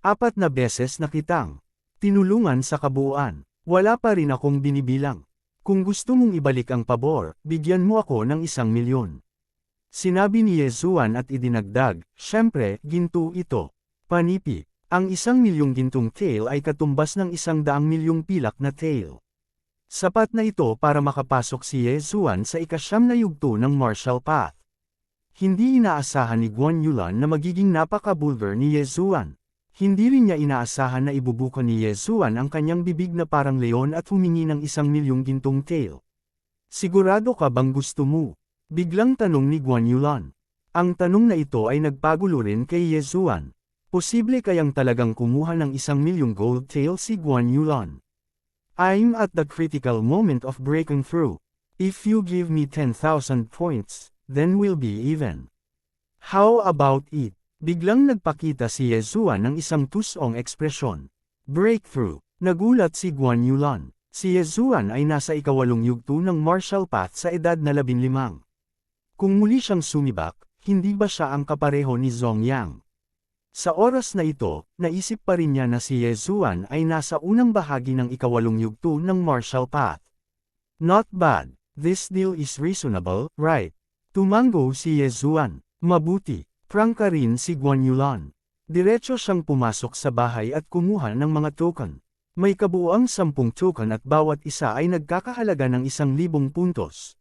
4 na beses na kitang tinulungan sa kabuuan. Wala pa rin akong binibilang. Kung gusto mong ibalik ang pabor, bigyan mo ako ng 1,000,000. Sinabi ni Yezuan at idinagdag, "Siyempre, ginto ito. Panipi. Ang 1,000,000 gintong tail ay katumbas ng 100,000,000 pilak na tail." Sapat na ito para makapasok si Yezuan sa ika-9 na yugto ng martial path. Hindi inaasahan ni Guan Yulan na magiging napaka-bulver ni Yezuan. Hindi rin niya inaasahan na ibubuka ni Yezuan ang kanyang bibig na parang leon at humingi ng 1,000,000 gintong tail. "Sigurado ka bang gusto mo?" Biglang tanong ni Guan Yulan. Ang tanong na ito ay nagpagulo rin kay Yezuan. Posible kayang talagang kumuha ng 1,000,000 gold tail si Guan Yulan. "I'm at the critical moment of breaking through. If you give me 10,000 points, then we'll be even." How about it? Biglang nagpakita si Yezuan ng isang tusong ekspresyon. Breakthrough. Nagulat si Guan Yulan. Si Yezuan ay nasa ikawalong yugto ng martial path sa edad na 15. Kung muli siyang sumibak, hindi ba siya ang kapareho ni Zhong Yang? Sa oras na ito, naisip pa rin niya na si Yezuan ay nasa unang bahagi ng ikawalong yugto ng martial path. Not bad. This deal is reasonable, right? Tumango si Yezuan. Mabuti. Prangka rin si Guan Yulan. Diretso siyang pumasok sa bahay at kumuha ng mga token. May kabuuang 10 token at bawat isa ay nagkakahalaga ng 1,000 puntos.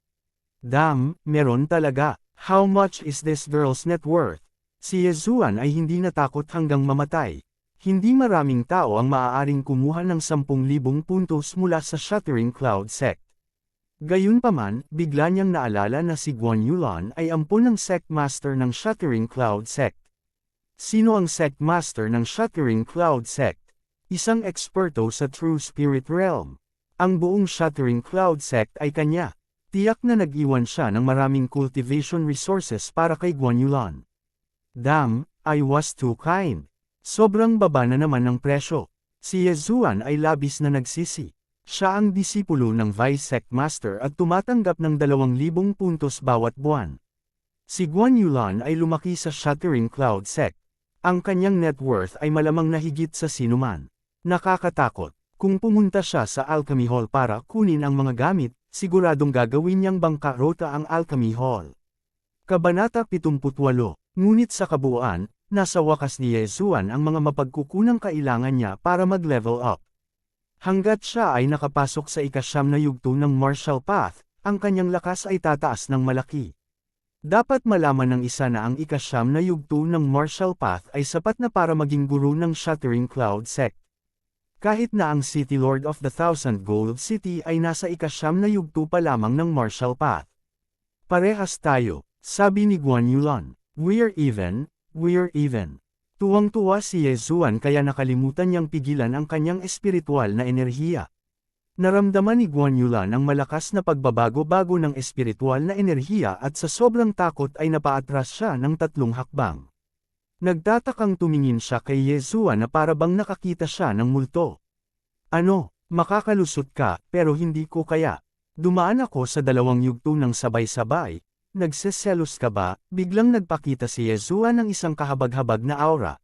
Damn, meron talaga. How much is this girl's net worth? Si Yezuan ay hindi natakot hanggang mamatay. Hindi maraming tao ang maaaring kumuha ng 10,000 puntos mula sa Shattering Cloud Sect. Gayunpaman, bigla niyang naalala na si Guan Yulan ay ampon ng Sect Master ng Shattering Cloud Sect. Sino ang Sect Master ng Shattering Cloud Sect? Isang eksperto sa True Spirit Realm. Ang buong Shattering Cloud Sect ay kanya. Tiyak na nag-iwan siya ng maraming cultivation resources para kay Guan Yulan. Damn, I was too kind. Sobrang baba na naman ng presyo. Si Yezuan ay labis na nagsisi. Siya ang disipulo ng Vice Sect Master at tumatanggap ng 2,000 puntos bawat buwan. Si Guan Yulan ay lumaki sa Shattering Cloud Sect. Ang kanyang net worth ay malamang na higit sa sinuman. Nakakatakot. Kung pumunta siya sa Alchemy Hall para kunin ang mga gamit, siguradong gagawin niyang bangkarota ang Alchemy Hall. Kabanata 78. Ngunit sa kabuuan, nasa wakas ni Yezuan ang mga mapagkukunang kailangan niya para mag-level up. Hanggat siya ay nakapasok sa ika-9 na yugto ng martial path, ang kanyang lakas ay tataas ng malaki. Dapat malaman ng isa na ang ika-9 na yugto ng martial path ay sapat na para maging guru ng Shattering Cloud Sect. Kahit na ang City Lord of the Thousand Gold City ay nasa ika-9 na yugto pa lamang ng martial path. Parehas tayo, sabi ni Guan Yulan. We're even, we're even. Tuwang-tuwa si Yezuan kaya nakalimutan niyang pigilan ang kanyang espiritual na enerhiya. Naramdaman ni Guan Yulan ang malakas na pagbabago-bago ng espiritual na enerhiya at sa sobrang takot ay napaatras siya ng 3 hakbang. Nagtatakang tumingin siya kay Yezuan na para bang nakakita siya ng multo. Ano, makakalusot ka, pero hindi ko kaya. Dumaan ako sa 2 yugto ng sabay-sabay. Nagseselos ka ba? Biglang nagpakita si Yezuan ng isang kahabag-habag na aura.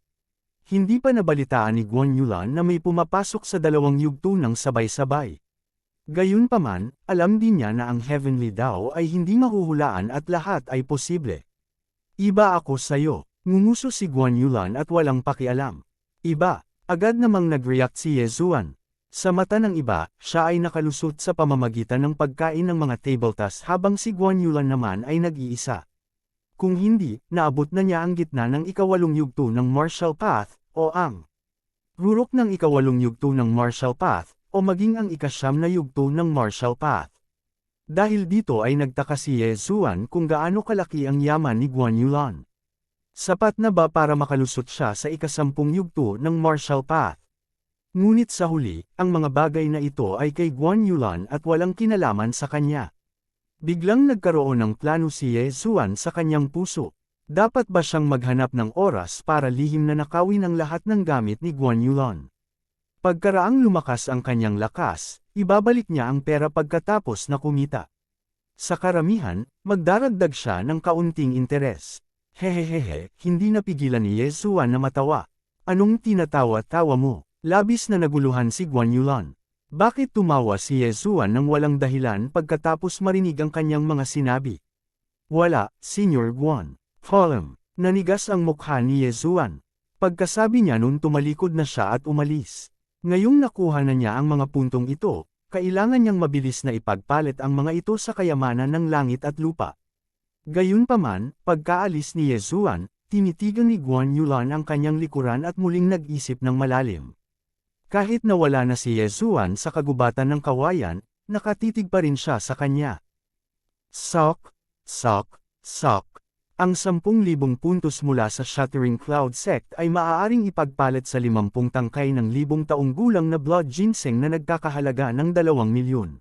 Hindi pa nabalitaan ni Guan Yulan na may pumapasok sa 2 yugto ng sabay-sabay. Gayunpaman, alam din niya na ang Heavenly Dao ay hindi mahuhulaan at lahat ay posible. Iba ako sayo, ngumuso si Guan Yulan at walang pakialam. Iba, agad namang nag-react si Yezuan. Sa mata ng iba, siya ay nakalusot sa pamamagitan ng pagkain ng mga tabletas habang si Guan Yulan naman ay nag-iisa. Kung hindi, naabot na niya ang gitna ng ika-8 yugto ng martial path, o ang rurok ng ika-8 yugto ng martial path, o maging ang ika-9 na yugto ng martial path. Dahil dito ay nagtaka si Yezuan kung gaano kalaki ang yaman ni Guan Yulan. Sapat na ba para makalusot siya sa ika-10 yugto ng martial path? Ngunit sa huli, ang mga bagay na ito ay kay Guan Yulan at walang kinalaman sa kanya. Biglang nagkaroon ng plano si Yezuan sa kanyang puso. Dapat ba siyang maghanap ng oras para lihim na nakawin ang lahat ng gamit ni Guan Yulan? Pagkaraang lumakas ang kanyang lakas, ibabalik niya ang pera pagkatapos na kumita. Sa karamihan, magdaragdag siya ng kaunting interes. Hehehehe, hindi napigilan ni Yezuan na matawa. Anong tinatawa-tawa mo? Labis na naguluhan si Guan Yulan. Bakit tumawa si Yezuan nang walang dahilan pagkatapos marinig ang kanyang mga sinabi? Wala, Senior Guan. Falem. Nanigas ang mukha ni Yezuan. Pagkasabi niya nun tumalikod na siya at umalis. Ngayong nakuha na niya ang mga puntong ito, kailangan niyang mabilis na ipagpalit ang mga ito sa kayamanan ng langit at lupa. Gayunpaman, pagkaalis ni Yezuan, tinitigan ni Guan Yulan ang kanyang likuran at muling nag-isip ng malalim. Kahit nawala na si Yezuan sa kagubatan ng kawayan, nakatitig pa rin siya sa kanya. Sok, sok, sok. Ang 10,000 puntos mula sa Shattering Cloud Sect ay maaaring ipagpalit sa 50 tangkay ng 1,000 taong gulang na blood ginseng na nagkakahalaga ng 2 milyon.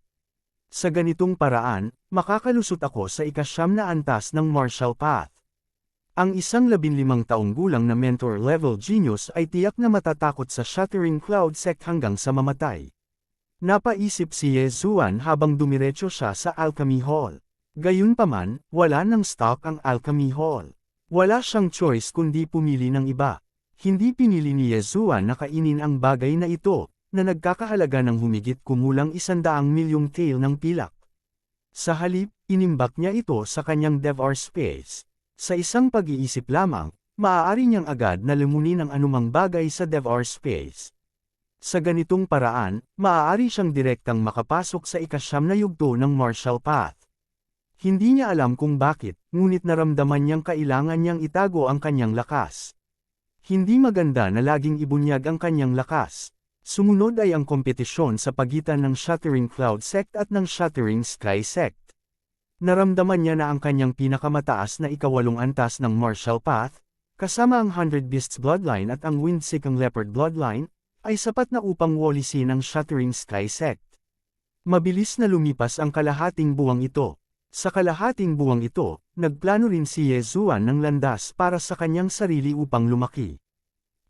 Sa ganitong paraan, makakalusot ako sa ika-9 na antas ng martial path. Ang isang 15 taong gulang na mentor-level genius ay tiyak na matatakot sa Shattering Cloud Sect hanggang sa mamatay. Napaisip si Ye Zuan habang dumiretso siya sa Alchemy Hall. Gayunpaman, wala nang stock ang Alchemy Hall. Wala siyang choice kundi pumili ng iba. Hindi pinili ni Ye Zuan na kainin ang bagay na ito, na nagkakahalaga ng humigit kumulang 100 milyong tael ng pilak. Sa halip, inimbak niya ito sa kanyang DevR space. Sa isang pag-iisip lamang, maaari niyang agad na lumunin ang anumang bagay sa DevR space. Sa ganitong paraan, maaari siyang direktang makapasok sa ikasyam na yugto ng Marshall Path. Hindi niya alam kung bakit, ngunit naramdaman niyang kailangan niyang itago ang kanyang lakas. Hindi maganda na laging ibunyag ang kanyang lakas. Sumunod ay ang kompetisyon sa pagitan ng Shattering Cloud Sect at ng Shattering Sky Sect. Naramdaman niya na ang kanyang pinakamataas na ikawalong antas ng Marshall Path, kasama ang 100 Beasts Bloodline at ang Windseeking Leopard Bloodline, ay sapat na upang walisin ang Shattering Sky Sect. Mabilis na lumipas ang kalahating buwang ito. Sa kalahating buwang ito, nagplano rin si Ye Zuan ng landas para sa kanyang sarili upang lumaki.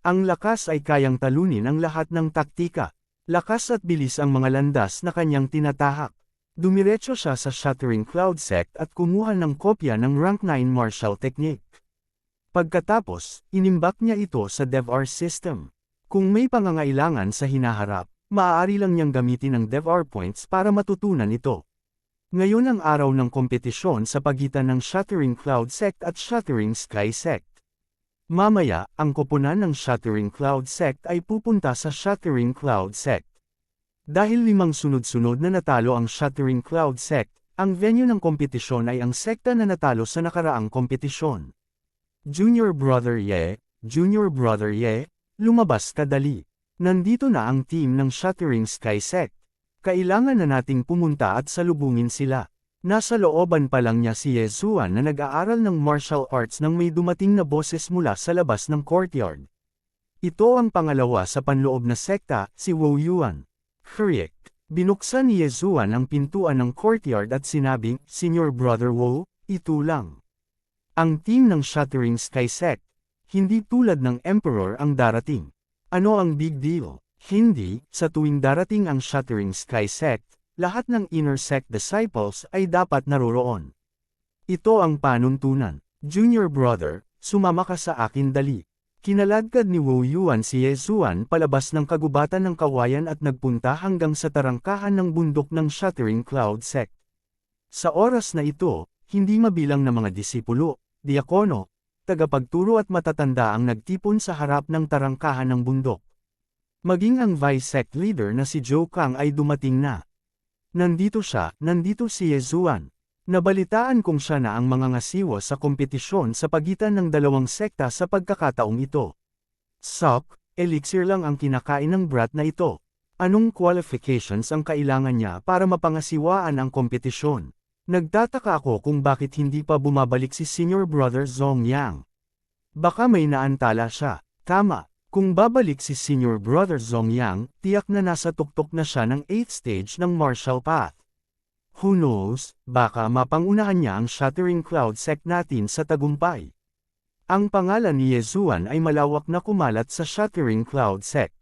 Ang lakas ay kayang talunin ang lahat ng taktika. Lakas at bilis ang mga landas na kanyang tinatahak. Dumiretso siya sa Shattering Cloud Sect at kumuha ng kopya ng Rank 9 Martial Technique. Pagkatapos, inimbak niya ito sa DevR system. Kung may pangangailangan sa hinaharap, maaari lang niyang gamitin ang DevR points para matutunan ito. Ngayon ang araw ng kompetisyon sa pagitan ng Shattering Cloud Sect at Shattering Sky Sect. Mamaya, ang koponan ng Shattering Cloud Sect ay pupunta sa Shattering Cloud Sect. Dahil 5 sunod-sunod na natalo ang Shattering Cloud Sect, ang venue ng kompetisyon ay ang sekta na natalo sa nakaraang kompetisyon. Junior Brother Ye, lumabas ka dali. Nandito na ang team ng Shattering Sky Sect. Kailangan na nating pumunta at salubungin sila. Nasa looban pa lang niya si Ye Zuan na nag-aaral ng martial arts nang may dumating na boses mula sa labas ng courtyard. Ito ang pangalawa sa panloob na sekta, si Wu Yuan. Hurriek. Binuksan ni Ye Zuan ang pintuan ng courtyard at sinabing, Senior Brother Wu, ito lang. Ang team ng Shattering Sky Sect. Hindi tulad ng Emperor ang darating. Ano ang big deal? Hindi, sa tuwing darating ang Shattering Sky Sect, lahat ng Inner Sect disciples ay dapat naroroon. Ito ang panuntunan. Junior Brother, sumama ka sa akin dali. Kinaladkad ni Wu Yuan si Ye Zuan palabas ng kagubatan ng kawayan at nagpunta hanggang sa tarangkahan ng bundok ng Shattering Cloud Sect. Sa oras na ito, hindi mabilang na mga disipulo, diakono, tagapagturo at matatanda ang nagtipon sa harap ng tarangkahan ng bundok. Maging ang Vice Sect Leader na si Zhou Kang ay dumating na. Nandito si Ye Zuan. Nabalitaan kong siya na ang mga ngasiwa sa kompetisyon sa pagitan ng dalawang sekta sa pagkakataong ito. Sok, elixir lang ang kinakain ng brat na ito. Anong qualifications ang kailangan niya para mapangasiwaan ang kompetisyon? Nagtataka ako kung bakit hindi pa bumabalik si Senior Brother Zhong Yang. Baka may naantala siya. Tama. Kung babalik si Senior Brother Zhong Yang, tiyak na nasa tuktok na siya ng 8th stage ng Martial Path. Who knows, baka mapangunahan niya ang Shattering Cloud Sect natin sa tagumpay. Ang pangalan ni Ye Zuan ay malawak na kumalat sa Shattering Cloud Sect.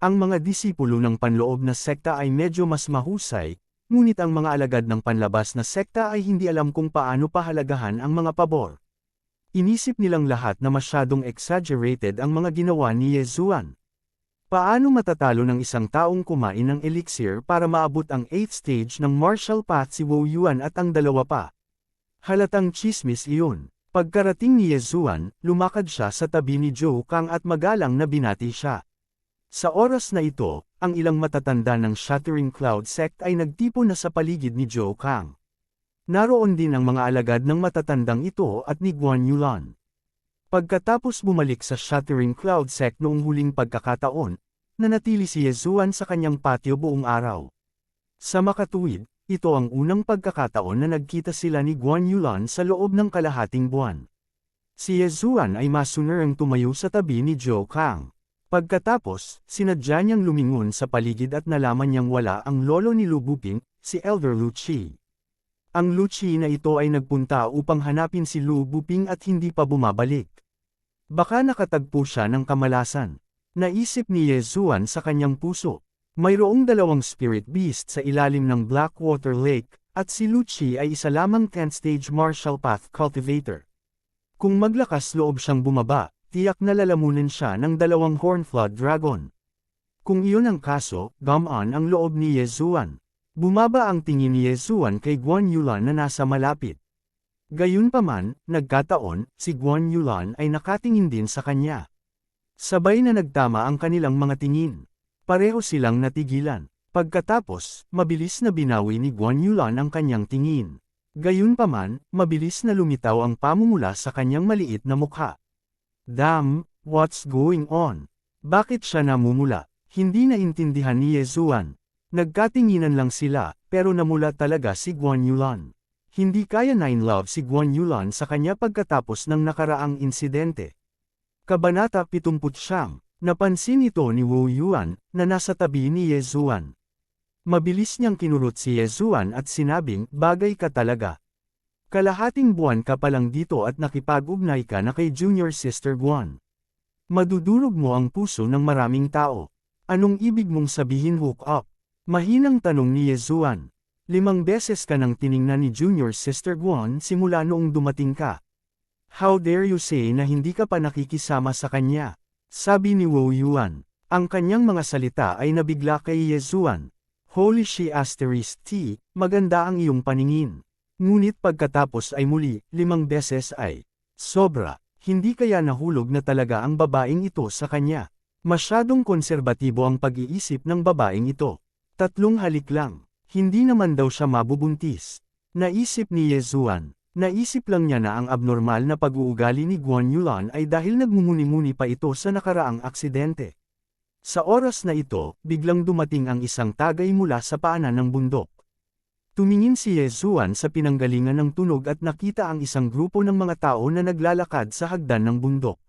Ang mga disipulo ng panloob na sekta ay medyo mas mahusay, ngunit ang mga alagad ng panlabas na sekta ay hindi alam kung paano pahalagahan ang mga pabor. Inisip nilang lahat na masyadong exaggerated ang mga ginawa ni Ye Zuan. Paano matatalo ng isang taong kumain ng elixir para maabot ang 8th stage ng Martial Path si Wu Yuan at ang dalawa pa? Halatang chismis iyon. Pagkarating ni Ye Zuan, lumakad siya sa tabi ni Zhou Kang at magalang na binati siya. Sa oras na ito, ang ilang matatanda ng Shattering Cloud Sect ay nagtipon na sa paligid ni Zhou Kang. Naroon din ang mga alagad ng matatandang ito at ni Guan Yulan. Pagkatapos bumalik sa Shattering Cloud Sect noong huling pagkakataon, nanatili si Ye Zuan sa kanyang patio buong araw. Sa makatuwid, ito ang unang pagkakataon na nagkita sila ni Guan Yulan sa loob ng kalahating buwan. Si Ye Zuan ay masunerang tumayo sa tabi ni Zhou Kang. Pagkatapos, sinadya niyang lumingon sa paligid at nalaman niyang wala ang lolo ni Lu Buping, si Elder Lu Qi. Ang Lucci na ito ay nagpunta upang hanapin si Lu Buping at hindi pa bumabalik. Baka nakatagpo siya ng kamalasan. Naisip ni Ye Zuan sa kanyang puso. Mayroong dalawang spirit beast sa ilalim ng Blackwater Lake, at si Lucci ay isa lamang 10th-stage martial path cultivator. Kung maglakas loob siyang bumaba, tiyak na lalamunin siya ng dalawang Hornflood Dragon. Kung iyon ang kaso, gamaan ang loob ni Ye Zuan. Bumaba ang tingin ni Ye Zuan kay Guan Yulan na nasa malapit. Gayunpaman, nagkataon, si Guan Yulan ay nakatingin din sa kanya. Sabay na nagtama ang kanilang mga tingin. Pareho silang natigilan. Pagkatapos, mabilis na binawi ni Guan Yulan ang kanyang tingin. Gayunpaman, mabilis na lumitaw ang pamumula sa kanyang maliit na mukha. Damn, what's going on? Bakit siya namumula? Hindi naintindihan ni Ye Zuan. Nagkatinginan lang sila, pero namula talaga si Guan Yulan. Hindi kaya nine-love si Guan Yulan sa kanya pagkatapos ng nakaraang insidente. Kabanata 79. Napansin ito ni Wu Yuan, na nasa tabi ni Ye Zuan. Mabilis niyang kinurot si Ye Zuan at sinabing, bagay ka talaga. Kalahating buwan ka pa lang dito at nakipag-ugnay ka na kay Junior Sister Guan. Madudurog mo ang puso ng maraming tao. Anong ibig mong sabihin hook up? Mahinang tanong ni Ye Zuan. 5 beses ka nang tiningnan ni Junior Sister Guan simula noong dumating ka. How dare you say na hindi ka pa nakikisama sa kanya? Sabi ni Wu Yuan. Ang kanyang mga salita ay nabigla kay Ye Zuan. Holy she asterisk T, maganda ang iyong paningin. Ngunit pagkatapos ay muli, 5 beses ay, sobra, hindi kaya nahulog na talaga ang babaeng ito sa kanya. Masyadong konserbatibo ang pag-iisip ng babaeng ito. 3 halik lang, hindi naman daw siya mabubuntis. Naisip ni Ye Zuan. Naisip lang niya na ang abnormal na pag-uugali ni Guan Yulan ay dahil nagmumuni-muni pa ito sa nakaraang aksidente. Sa oras na ito, biglang dumating ang isang tagay mula sa paanan ng bundok. Tumingin si Ye Zuan sa pinanggalingan ng tunog at nakita ang isang grupo ng mga tao na naglalakad sa hagdan ng bundok.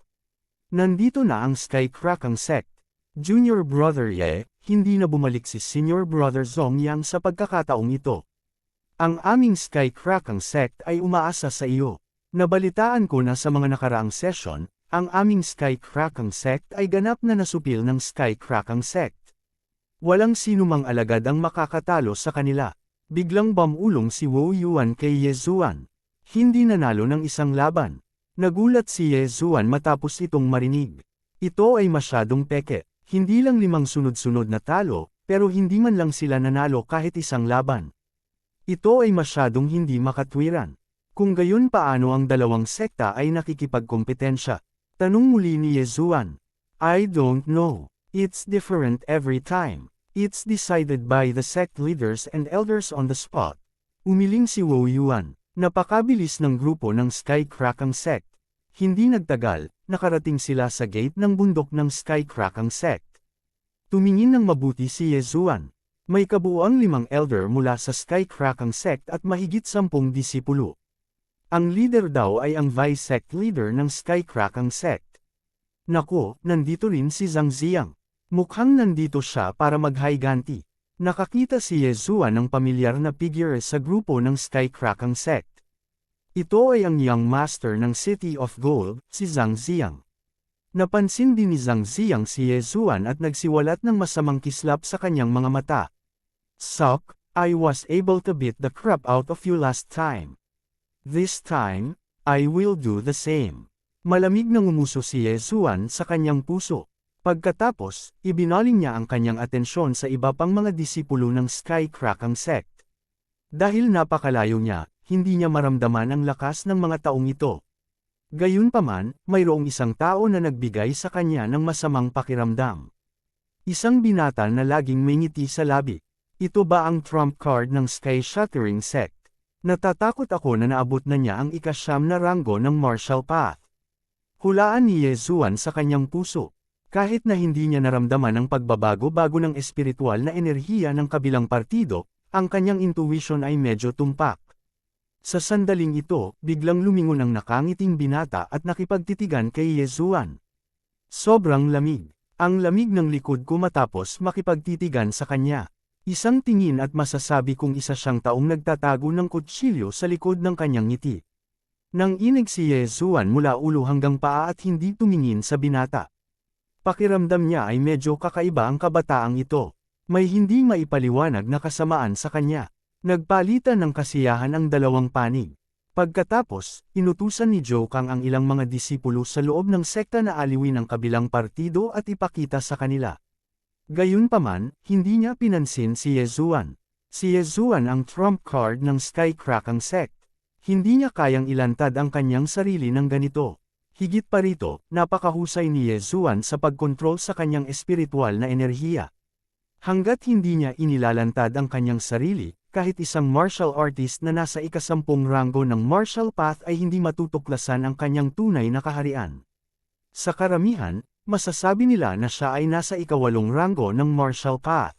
Nandito na ang Skycrackang sect. Junior Brother Ye, hindi na bumalik si Senior Brother Zong Yang sa pagkakataong ito. Ang aming Skycrackang sect ay umaasa sa iyo. Nabalitaan ko na sa mga nakaraang session, ang aming Skycrackang sect ay ganap na nasupil ng Skycrackang sect. Walang sinumang alagad ang makakatalo sa kanila. Biglang bumulong si Wu Yuan kay Ye Zuan. Hindi nanalo ng isang laban. Nagulat si Ye Zuan matapos itong marinig. Ito ay masyadong peke. Hindi lang 5 sunod-sunod na talo, pero hindi man lang sila nanalo kahit isang laban. Ito ay masyadong hindi makatwiran. Kung gayon paano ang dalawang sekta ay nakikipagkompetensya? Tanong muli ni Ye Zuan. I don't know. It's different every time. It's decided by the sect leaders and elders on the spot. Umiling si Wu Yuan. Napakabilis ng grupo ng Skycrackang sect. Hindi nagtagal, nakarating sila sa gate ng bundok ng Skycrackang sect. Tumingin ng mabuti si Ye Zuan. May kabuuang 5 elder mula sa Skycrackang sect at mahigit 10 disipulo. Ang leader daw ay ang vice-sect leader ng Skycrackang sect. Naku, nandito rin si Zhang Ziang. Mukhang nandito siya para mag-higanti. Nakakita si Ye Zuan ng pamilyar na figure sa grupo ng Skycrackang sect. Ito ay ang young master ng City of Gold, si Zhang Ziang. Napansin din ni Zhang Ziang si Ye Zuan at nagsiwalat ng masamang kislap sa kanyang mga mata. Suck, I was able to beat the crap out of you last time. This time, I will do the same. Malamig na ngumuso si Ye Zuan sa kanyang puso. Pagkatapos, ibinaling niya ang kanyang atensyon sa iba pang mga disipulo ng Skycrackang sect. Dahil napakalayo niya, hindi niya maramdaman ang lakas ng mga taong ito. Gayunpaman, mayroong isang tao na nagbigay sa kanya ng masamang pakiramdam. Isang binata na laging may ngiti sa labi. Ito ba ang trump card ng Sky Shattering sect? Natatakot ako na naabot na niya ang ika-9 na ranggo ng martial path. Hulaan ni Ye Zuan sa kanyang puso. Kahit na hindi niya naramdaman ang pagbabago-bago ng espiritual na enerhiya ng kabilang partido, ang kanyang intuition ay medyo tumpak. Sa sandaling ito, biglang lumingon ang nakangiting binata at nakipagtitigan kay Ye Zuan. Sobrang lamig. Ang lamig ng likod ko matapos makipagtitigan sa kanya. Isang tingin at masasabi kong isa siyang taong nagtatago ng kutsilyo sa likod ng kanyang ngiti. Nang inig si Ye Zuan mula ulo hanggang paa at hindi tumingin sa binata. Pakiramdam niya ay medyo kakaiba ang kabataang ito. May hindi maipaliwanag na kasamaan sa kanya. Nagpalitan ng kasiyahan ang dalawang panig. Pagkatapos, inutusan ni Zhou Kang ang ilang mga disipulo sa loob ng sekta na aliwin ang kabilang partido at ipakita sa kanila. Gayunpaman, hindi niya pinansin si Ye Zuan. Si Ye Zuan ang trump card ng Skycrackang sect. Hindi niya kayang ilantad ang kanyang sarili ng ganito. Higit pa rito, napakahusay ni Ye Zuan sa pagkontrol sa kanyang espiritual na enerhiya. Hanggat hindi niya inilalantad ang kanyang sarili, kahit isang martial artist na nasa ikasampung ranggo ng martial path ay hindi matutuklasan ang kanyang tunay na kaharian. Sa karamihan, masasabi nila na siya ay nasa ikawalong ranggo ng martial path.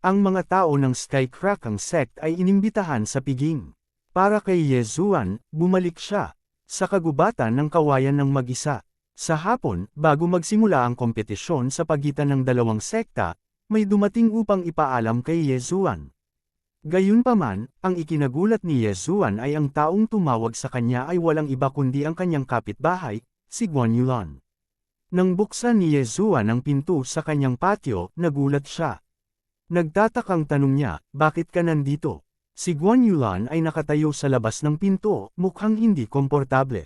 Ang mga tao ng Skycrackang sect ay inimbitahan sa piging. Para kay Ye Zuan, bumalik siya sa kagubatan ng kawayan ng mag-isa. Sa hapon, bago magsimula ang kompetisyon sa pagitan ng dalawang sekta, may dumating upang ipaalam kay Ye Zuan. Gayunpaman, ang ikinagulat ni Ye Zuan ay ang taong tumawag sa kanya ay walang iba kundi ang kanyang kapitbahay, si Guan Yulan. Nang buksan ni Ye Zuan ang pinto sa kanyang patio, nagulat siya. Nagtatakang tanong niya, bakit ka nandito? Si Guan Yulan ay nakatayo sa labas ng pinto, mukhang hindi komportable.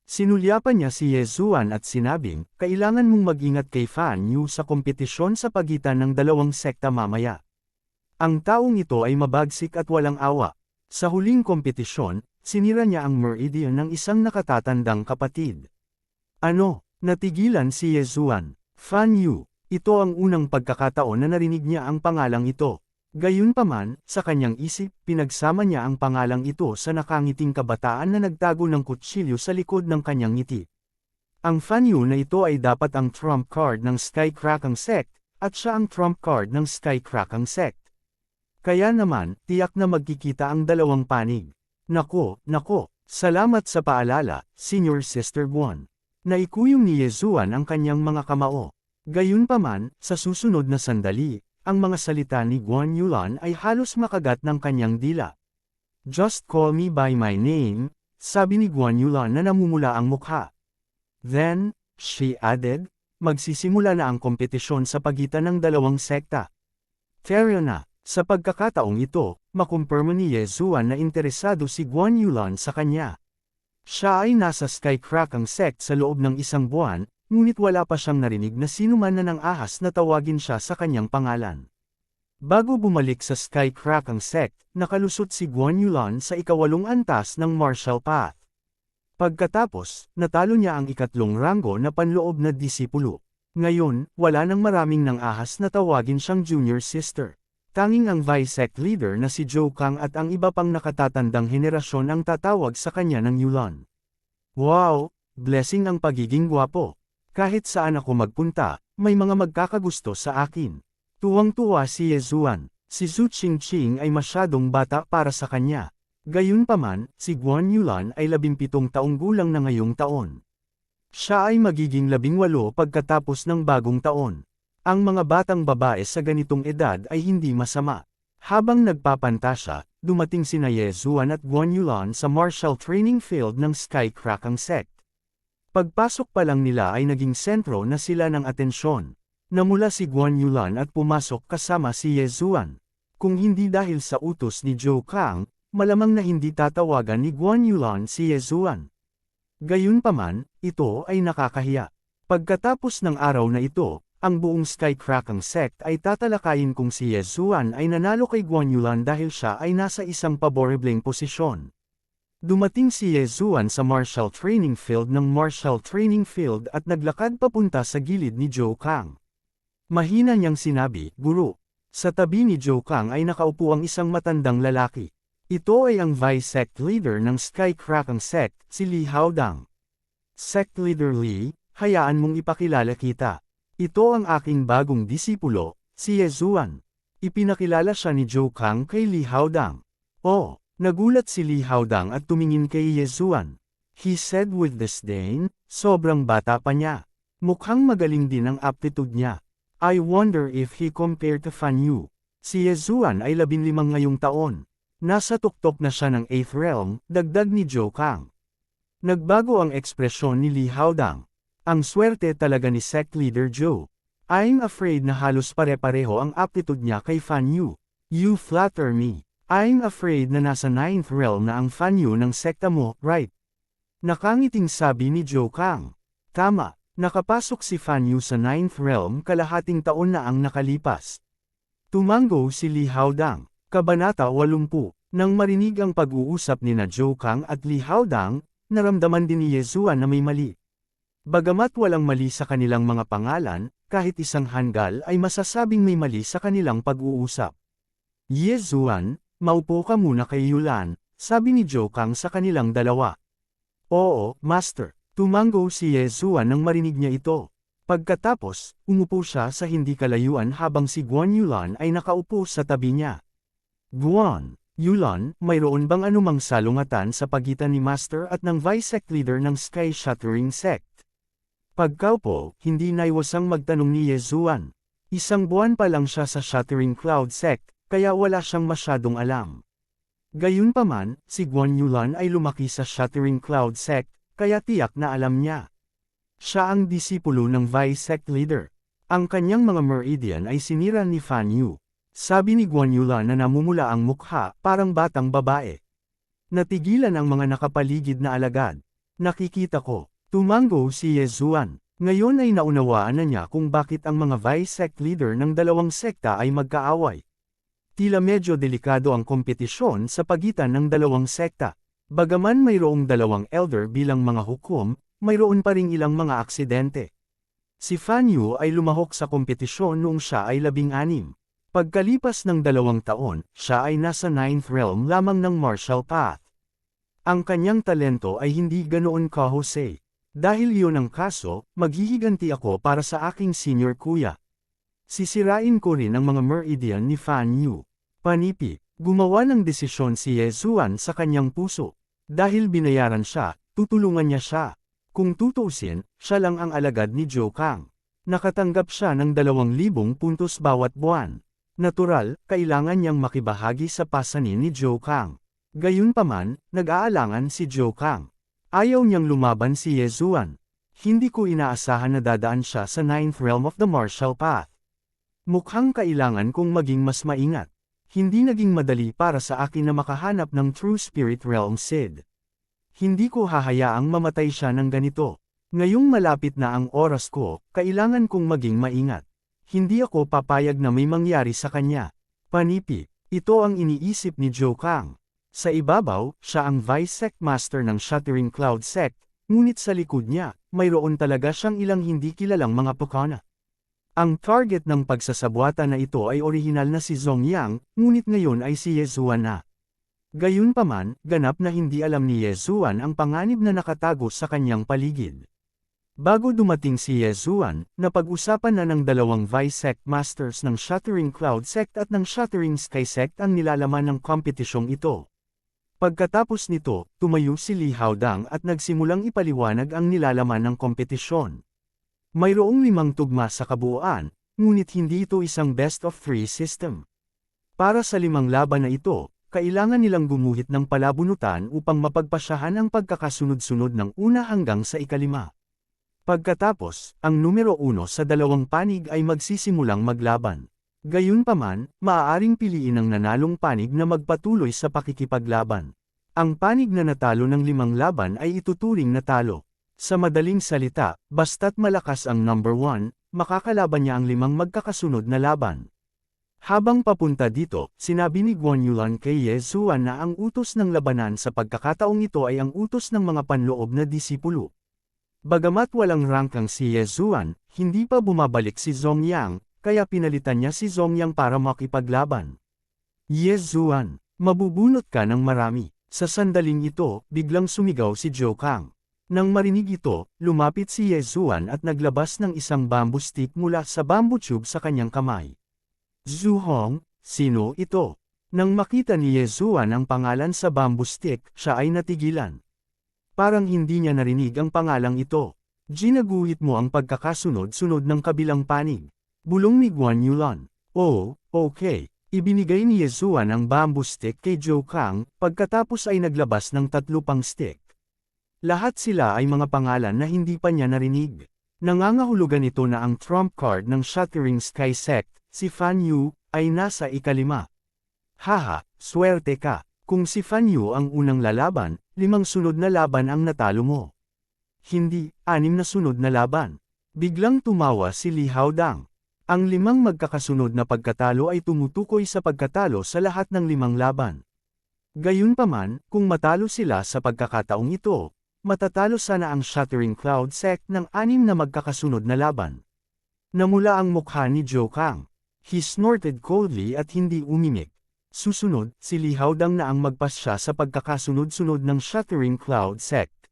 Sinulyapan niya si Ye Zuan at sinabing, kailangan mong mag-ingat kay Fan Yu sa kompetisyon sa pagitan ng dalawang sekta mamaya. Ang taong ito ay mabagsik at walang awa. Sa huling kompetisyon, sinira niya ang meridian ng isang nakatatandang kapatid. Ano? Natigilan si Ye Zuan. Fan Yu. Ito ang unang pagkakataon na narinig niya ang pangalang ito. Gayunpaman, sa kanyang isip, pinagsama niya ang pangalang ito sa nakangiting kabataan na nagtago ng kutsilyo sa likod ng kanyang ngiti. Ang Fan Yu na ito ay dapat ang trump card ng Skycrackang sect, at siya ang trump card ng Skycrackang sect. Kaya naman, tiyak na magkikita ang dalawang panig. Nako, salamat sa paalala, Senior Sister Guan. Naikuyong ni Ye Zuan ang kanyang mga kamao. Gayunpaman, sa susunod na sandali, ang mga salita ni Guan Yulan ay halos makagat ng kanyang dila. Just call me by my name, sabi ni Guan Yulan na namumula ang mukha. Then, she added, magsisimula na ang kompetisyon sa pagitan ng dalawang sekta. Fair na. Sa pagkakataong ito, makumpirma ni Ye Zuan na interesado si Guan Yulan sa kanya. Siya ay nasa Skycrackang sect sa loob ng isang buwan, ngunit wala pa siyang narinig na sinuman na ng ahas na tawagin siya sa kanyang pangalan. Bago bumalik sa Skycrackang sect, nakalusot si Guan Yulan sa ikawalong antas ng martial path. Pagkatapos, natalo niya ang ikatlong ranggo na panloob na disipulo. Ngayon, wala nang maraming nang ahas na tawagin siyang junior sister. Tanging ang vice-sect leader na si Zhou Kang at ang iba pang nakatatandang henerasyon ang tatawag sa kanya ng Yulan. Wow! Blessing ang pagiging gwapo. Kahit saan ako magpunta, may mga magkakagusto sa akin. Tuwang-tuwa si Ye Zuan. Si Zhu Qingqing ay masyadong bata para sa kanya. Gayunpaman, si Guan Yulan ay 17 taong gulang na ngayong taon. Siya ay magiging 18 pagkatapos ng bagong taon. Ang mga batang babae sa ganitong edad ay hindi masama. Habang nagpapantasya, dumating sina Ye Zuan at Guan Yulan sa martial training field ng Skycrackang sect. Pagpasok pa lang nila ay naging sentro na sila ng atensyon. Namula si Guan Yulan at pumasok kasama si Ye Zuan. Kung hindi dahil sa utos ni Zhou Kang, malamang na hindi tatawagan ni Guan Yulan si Ye Zuan. Gayunpaman, ito ay nakakahiya. Pagkatapos ng araw na ito, ang buong Skycrackang sect ay tatalakayin kung si Ye Zuan ay nanalo kay Guan Yulan dahil siya ay nasa isang paboribleng posisyon. Dumating si Ye Zuan sa martial training field at naglakad papunta sa gilid ni Zhou Kang. Mahina niyang sinabi, Guru. Sa tabi ni Zhou Kang ay nakaupo ang isang matandang lalaki. Ito ay ang vice-sect leader ng Skycrackang sect, si Li Haodang. Sect Leader Li, hayaan mong ipakilala kita. Ito ang aking bagong disipulo, si Ye Zuan. Ipinakilala siya ni Zhou Kang kay Li Haodang. Oh, nagulat si Li Haodang at tumingin kay Ye Zuan. He said with disdain, sobrang bata pa niya. Mukhang magaling din ang aptitude niya. I wonder if he compared to Fan Yu. Si Yezuan ay 15 ngayong taon. Nasa tuktok na siya ng 8th realm, dagdag ni Zhou Kang. Nagbago ang ekspresyon ni Li Haodang. Ang swerte talaga ni sect leader Zhou. I'm afraid na halos pare-pareho ang aptitude niya kay Fan Yu. You flatter me. I'm afraid na nasa 9th realm na ang Fan Yu ng sekta mo, right? Nakangiting sabi ni Zhou Kang. Tama, nakapasok si Fan Yu sa 9th realm kalahating taon na ang nakalipas. Tumango si Li Haodang. Kabanata 80. Nang marinig ang pag-uusap ni na Zhou Kang at Li Haodang, naramdaman din ni Yezuan na may mali. Bagamat walang mali sa kanilang mga pangalan, kahit isang hanggal ay masasabing may mali sa kanilang pag-uusap. Yezuan, maupo ka muna kay Yulan, sabi ni Zhou Kang sa kanilang dalawa. Oo, Master. Tumango si Yezuan nang marinig niya ito. Pagkatapos, umupo siya sa hindi kalayuan habang si Guan Yulan ay nakaupo sa tabi niya. Guan, Yulan, mayroon bang anumang salungatan sa pagitan ni Master at ng Vice Sect Leader ng Sky Shattering Sect? Pagkaupo, hindi naiwasang magtanong ni Yezuan. Isang buwan pa lang siya sa Shattering Cloud Sect, kaya wala siyang masyadong alam. Gayunpaman, si Guan Yulan ay lumaki sa Shattering Cloud Sect, kaya tiyak na alam niya. Siya ang disipulo ng Vice Sect Leader. Ang kanyang mga meridian ay sinira ni Fan Yu. Sabi ni Guan Yulan na namumula ang mukha, parang batang babae. Natigilan ang mga nakapaligid na alagad. Nakikita ko. Tumango si Yezuan. Ngayon ay naunawaan na niya kung bakit ang mga Vice Sect Leader ng dalawang sekta ay magkaaway. Tila medyo delikado ang kompetisyon sa pagitan ng dalawang sekta. Bagaman mayroong dalawang elder bilang mga hukom, mayroon pa ring ilang mga aksidente. Si Fan Yu ay lumahok sa kompetisyon noong siya ay 16. Pagkalipas ng 2 taon, siya ay nasa 9th realm lamang ng martial path. Ang kanyang talento ay hindi ganoon kahusay. Dahil iyon ang kaso, maghihiganti ako para sa aking senior kuya. Sisirain ko rin ang mga meridian ni Fan Yu. Panipi, gumawa ng desisyon si Yezuan sa kanyang puso. Dahil binayaran siya, tutulungan niya siya. Kung tutuusin, siya lang ang alagad ni Zhou Kang. Nakatanggap siya ng 2,000 puntos bawat buwan. Natural, kailangan niyang makibahagi sa pasanin ni Zhou Kang. Gayunpaman, nag-aalangan si Zhou Kang. Ayaw niyang lumaban si Yezuan. Hindi ko inaasahan na dadaan siya sa 9th realm of the martial path. Mukhang kailangan kong maging mas maingat. Hindi naging madali para sa akin na makahanap ng True Spirit Realm Sid. Hindi ko hahayaang mamatay siya ng ganito. Ngayong malapit na ang oras ko, kailangan kong maging maingat. Hindi ako papayag na may mangyari sa kanya. Panipi, ito ang iniisip ni Zhou Kang. Sa ibabaw, siya ang Vice Sect Master ng Shattering Cloud Sect, ngunit sa likod niya, mayroon talaga siyang ilang hindi kilalang mga pukana. Ang target ng pagsasabwata na ito ay orihinal na si Zongyang, ngunit ngayon ay si Yezuan na. Gayunpaman, ganap na hindi alam ni Yezuan ang panganib na nakatago sa kanyang paligid. Bago dumating si Yezuan, napag-usapan na ng dalawang Vice Sect Masters ng Shattering Cloud Sect at ng Shattering Sky Sect ang nilalaman ng kompetisyong ito. Pagkatapos nito, tumayo si Li Haodang at nagsimulang ipaliwanag ang nilalaman ng kompetisyon. Mayroong 5 tugma sa kabuuan, ngunit hindi ito isang best-of-3 system. Para sa 5 laban na ito, kailangan nilang gumuhit ng palabunutan upang mapagpasyahan ang pagkakasunod-sunod ng una hanggang sa 5. Pagkatapos, ang numero 1 sa 2 panig ay magsisimulang maglaban. Gayunpaman, maaaring piliin ang nanalong panig na magpatuloy sa pakikipaglaban. Ang panig na natalo ng 5 laban ay ituturing na talo. Sa madaling salita, basta't malakas ang number 1, makakalaban niya ang 5 magkakasunod na laban. Habang papunta dito, sinabi ni Guan Yulan kay Yezuan na ang utos ng labanan sa pagkakataong ito ay ang utos ng mga panloob na disipulo. Bagamat walang rangkang si Yezuan, hindi pa bumabalik si Zongyang, kaya pinalitan niya si Zongyang para makipaglaban. Yezuan, mabubunot ka ng marami. Sa sandaling ito, biglang sumigaw si Zhou Kang. Nang marinig ito, lumapit si Yezuan at naglabas ng isang bamboo stick mula sa bamboo tube sa kanyang kamay. Zhu Hong, sino ito? Nang makita ni Yezuan ang pangalan sa bamboo stick, siya ay natigilan. Parang hindi niya narinig ang pangalang ito. Ginaguhit mo ang pagkakasunod-sunod ng kabilang panig. Bulong ni Guan Yulan. Oh, okay. Ibinigay ni Yezuan ang bamboo stick kay Zhou Kang, pagkatapos ay naglabas ng 3 pang stick. Lahat sila ay mga pangalan na hindi pa niya narinig. Nangangahulugan ito na ang trump card ng Shattering Sky Sect, si Fan Yu, ay nasa ika-5. Haha, swerte ka. Kung si Fan Yu ang unang lalaban, 5 sunod na laban ang natalo mo. Hindi, 6 na sunod na laban. Biglang tumawa si Li Haodang. Ang 5 magkakasunod na pagkatalo ay tumutukoy sa pagkatalo sa lahat ng 5 laban. Gayunpaman, kung matalo sila sa pagkakataong ito, matatalo sana ang Shattering Cloud Sect ng 6 na magkakasunod na laban. Namula ang mukha ni Zhou Kang. He snorted coldly at hindi umimik. Susunod, si Li Haodang na ang magpasya sa pagkakasunod-sunod ng Shattering Cloud Sect.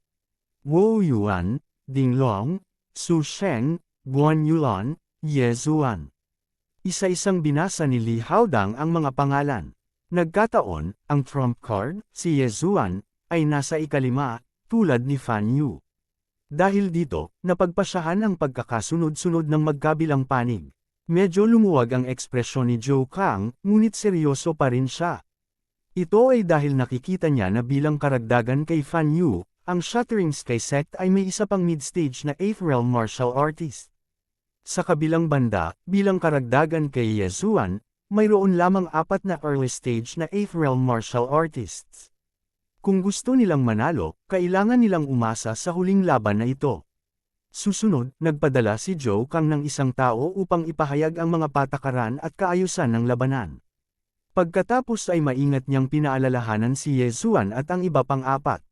Wu Yuan, Ding Long, Su Sheng, Guan Yulan, Ye Zuan. Isa-isang binasa ni Li Haodang ang mga pangalan. Nagkataon, ang trump card, si Ye Zuan, ay nasa ika-5, tulad ni Fan Yu. Dahil dito, napagpasyahan ang pagkakasunod-sunod ng magkabilang panig. Medyo lumuwag ang ekspresyon ni Zhou Kang, ngunit seryoso pa rin siya. Ito ay dahil nakikita niya na bilang karagdagan kay Fan Yu, ang Shattering Sky Sect ay may isa pang mid-stage na 8th Realm martial artist. Sa kabilang banda, bilang karagdagan kay Ye Zuan, mayroon lamang 4 na early stage na 8th Realm martial artists. Kung gusto nilang manalo, kailangan nilang umasa sa huling laban na ito. Susunod, nagpadala si Zhou Kang ng isang tao upang ipahayag ang mga patakaran at kaayusan ng labanan. Pagkatapos ay maingat niyang pinaalalahanan si Ye Zuan at ang iba pang 4.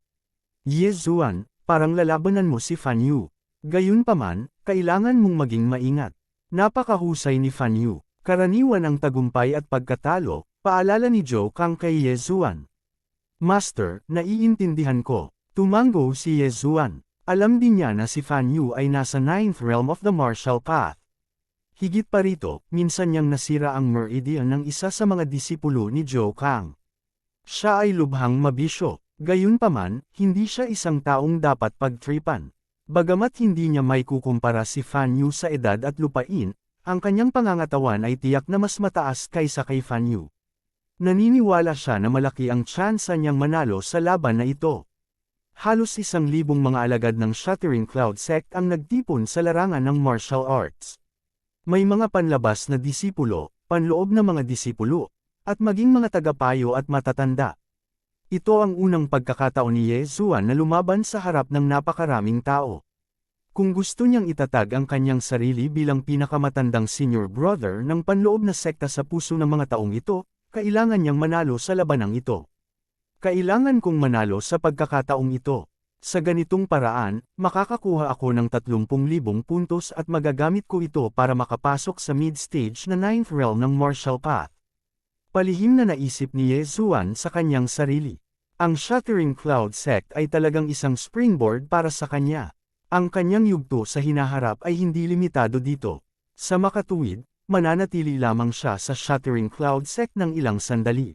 Ye Zuan, parang lalabanan mo si Fan Yu. Gayunpaman, kailangan mong maging maingat. Napakahusay ni Fan Yu. Karaniwan ang tagumpay at pagkatalo, paalala ni Zhou Kang kay Ye Zuan. Master, naiintindihan ko. Tumango si Ye Zuan. Alam din niya na si Fan Yu ay nasa 9th Realm of the Martial Path. Higit pa rito, minsan niyang nasira ang meridian ng isa sa mga disipulo ni Zhou Kang. Siya ay lubhang mabisyo. Gayunpaman, hindi siya isang taong dapat pagtripan. Bagamat hindi niya may kukumpara si Fan Yu sa edad at lupain, ang kanyang pangangatawan ay tiyak na mas mataas kaysa kay Fan Yu. Naniniwala siya na malaki ang tsansa niyang manalo sa laban na ito. Halos 1,000 mga alagad ng Shattering Cloud Sect ang nagtipon sa larangan ng martial arts. May mga panlabas na disipulo, panloob na mga disipulo, at maging mga tagapayo at matatanda. Ito ang unang pagkakataon ni Ye Zuan na lumaban sa harap ng napakaraming tao. Kung gusto niyang itatag ang kanyang sarili bilang pinakamatandang senior brother ng panloob na sekta sa puso ng mga taong ito, kailangan niyang manalo sa labanang ito. Kailangan kong manalo sa pagkakataong ito. Sa ganitong paraan, makakakuha ako ng 30,000 puntos at magagamit ko ito para makapasok sa mid-stage na 9th Realm ng Martial Path. Palihim na naisip ni Ye Zuan sa kanyang sarili. Ang Shattering Cloud Sect ay talagang isang springboard para sa kanya. Ang kanyang yugto sa hinaharap ay hindi limitado dito. Sa makatuwid, mananatili lamang siya sa Shattering Cloud Sect ng ilang sandali.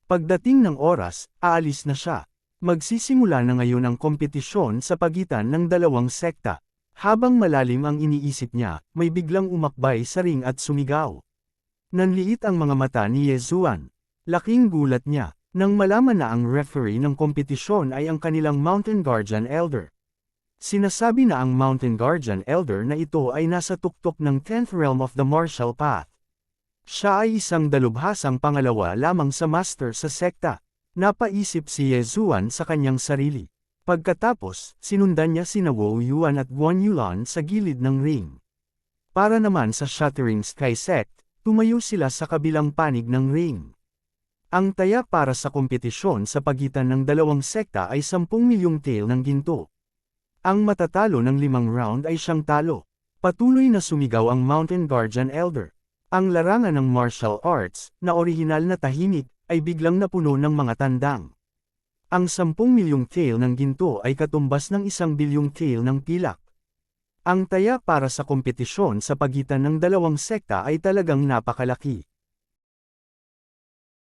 Pagdating ng oras, aalis na siya. Magsisimula na ngayon ang kompetisyon sa pagitan ng dalawang sekta. Habang malalim ang iniisip niya, may biglang umakbay sa ring at sumigaw. Nanliit ang mga mata ni Ye Zuan. Laking gulat niya, nang malaman na ang referee ng kompetisyon ay ang kanilang Mountain Guardian Elder. Sinasabi na ang Mountain Guardian Elder na ito ay nasa tuktok ng 10th Realm of the Martial Path. Siya ay isang dalubhasang pangalawa lamang sa master sa sekta. Napaisip si Ye Zuan sa kanyang sarili. Pagkatapos, sinundan niya sina Wu Yuan at Guan Yulan sa gilid ng ring. Para naman sa Shattering Sky Sect, tumayo sila sa kabilang panig ng ring. Ang taya para sa kompetisyon sa pagitan ng dalawang sekta ay 10 milyong tael ng ginto. Ang matatalo ng 5 round ay siyang talo. Patuloy na sumigaw ang Mountain Guardian Elder. Ang larangan ng martial arts, na orihinal na tahimik, ay biglang napuno ng mga tandang. Ang 10 milyong tael ng ginto ay katumbas ng 1 bilyong tael ng pilak. Ang taya para sa kompetisyon sa pagitan ng dalawang sekta ay talagang napakalaki.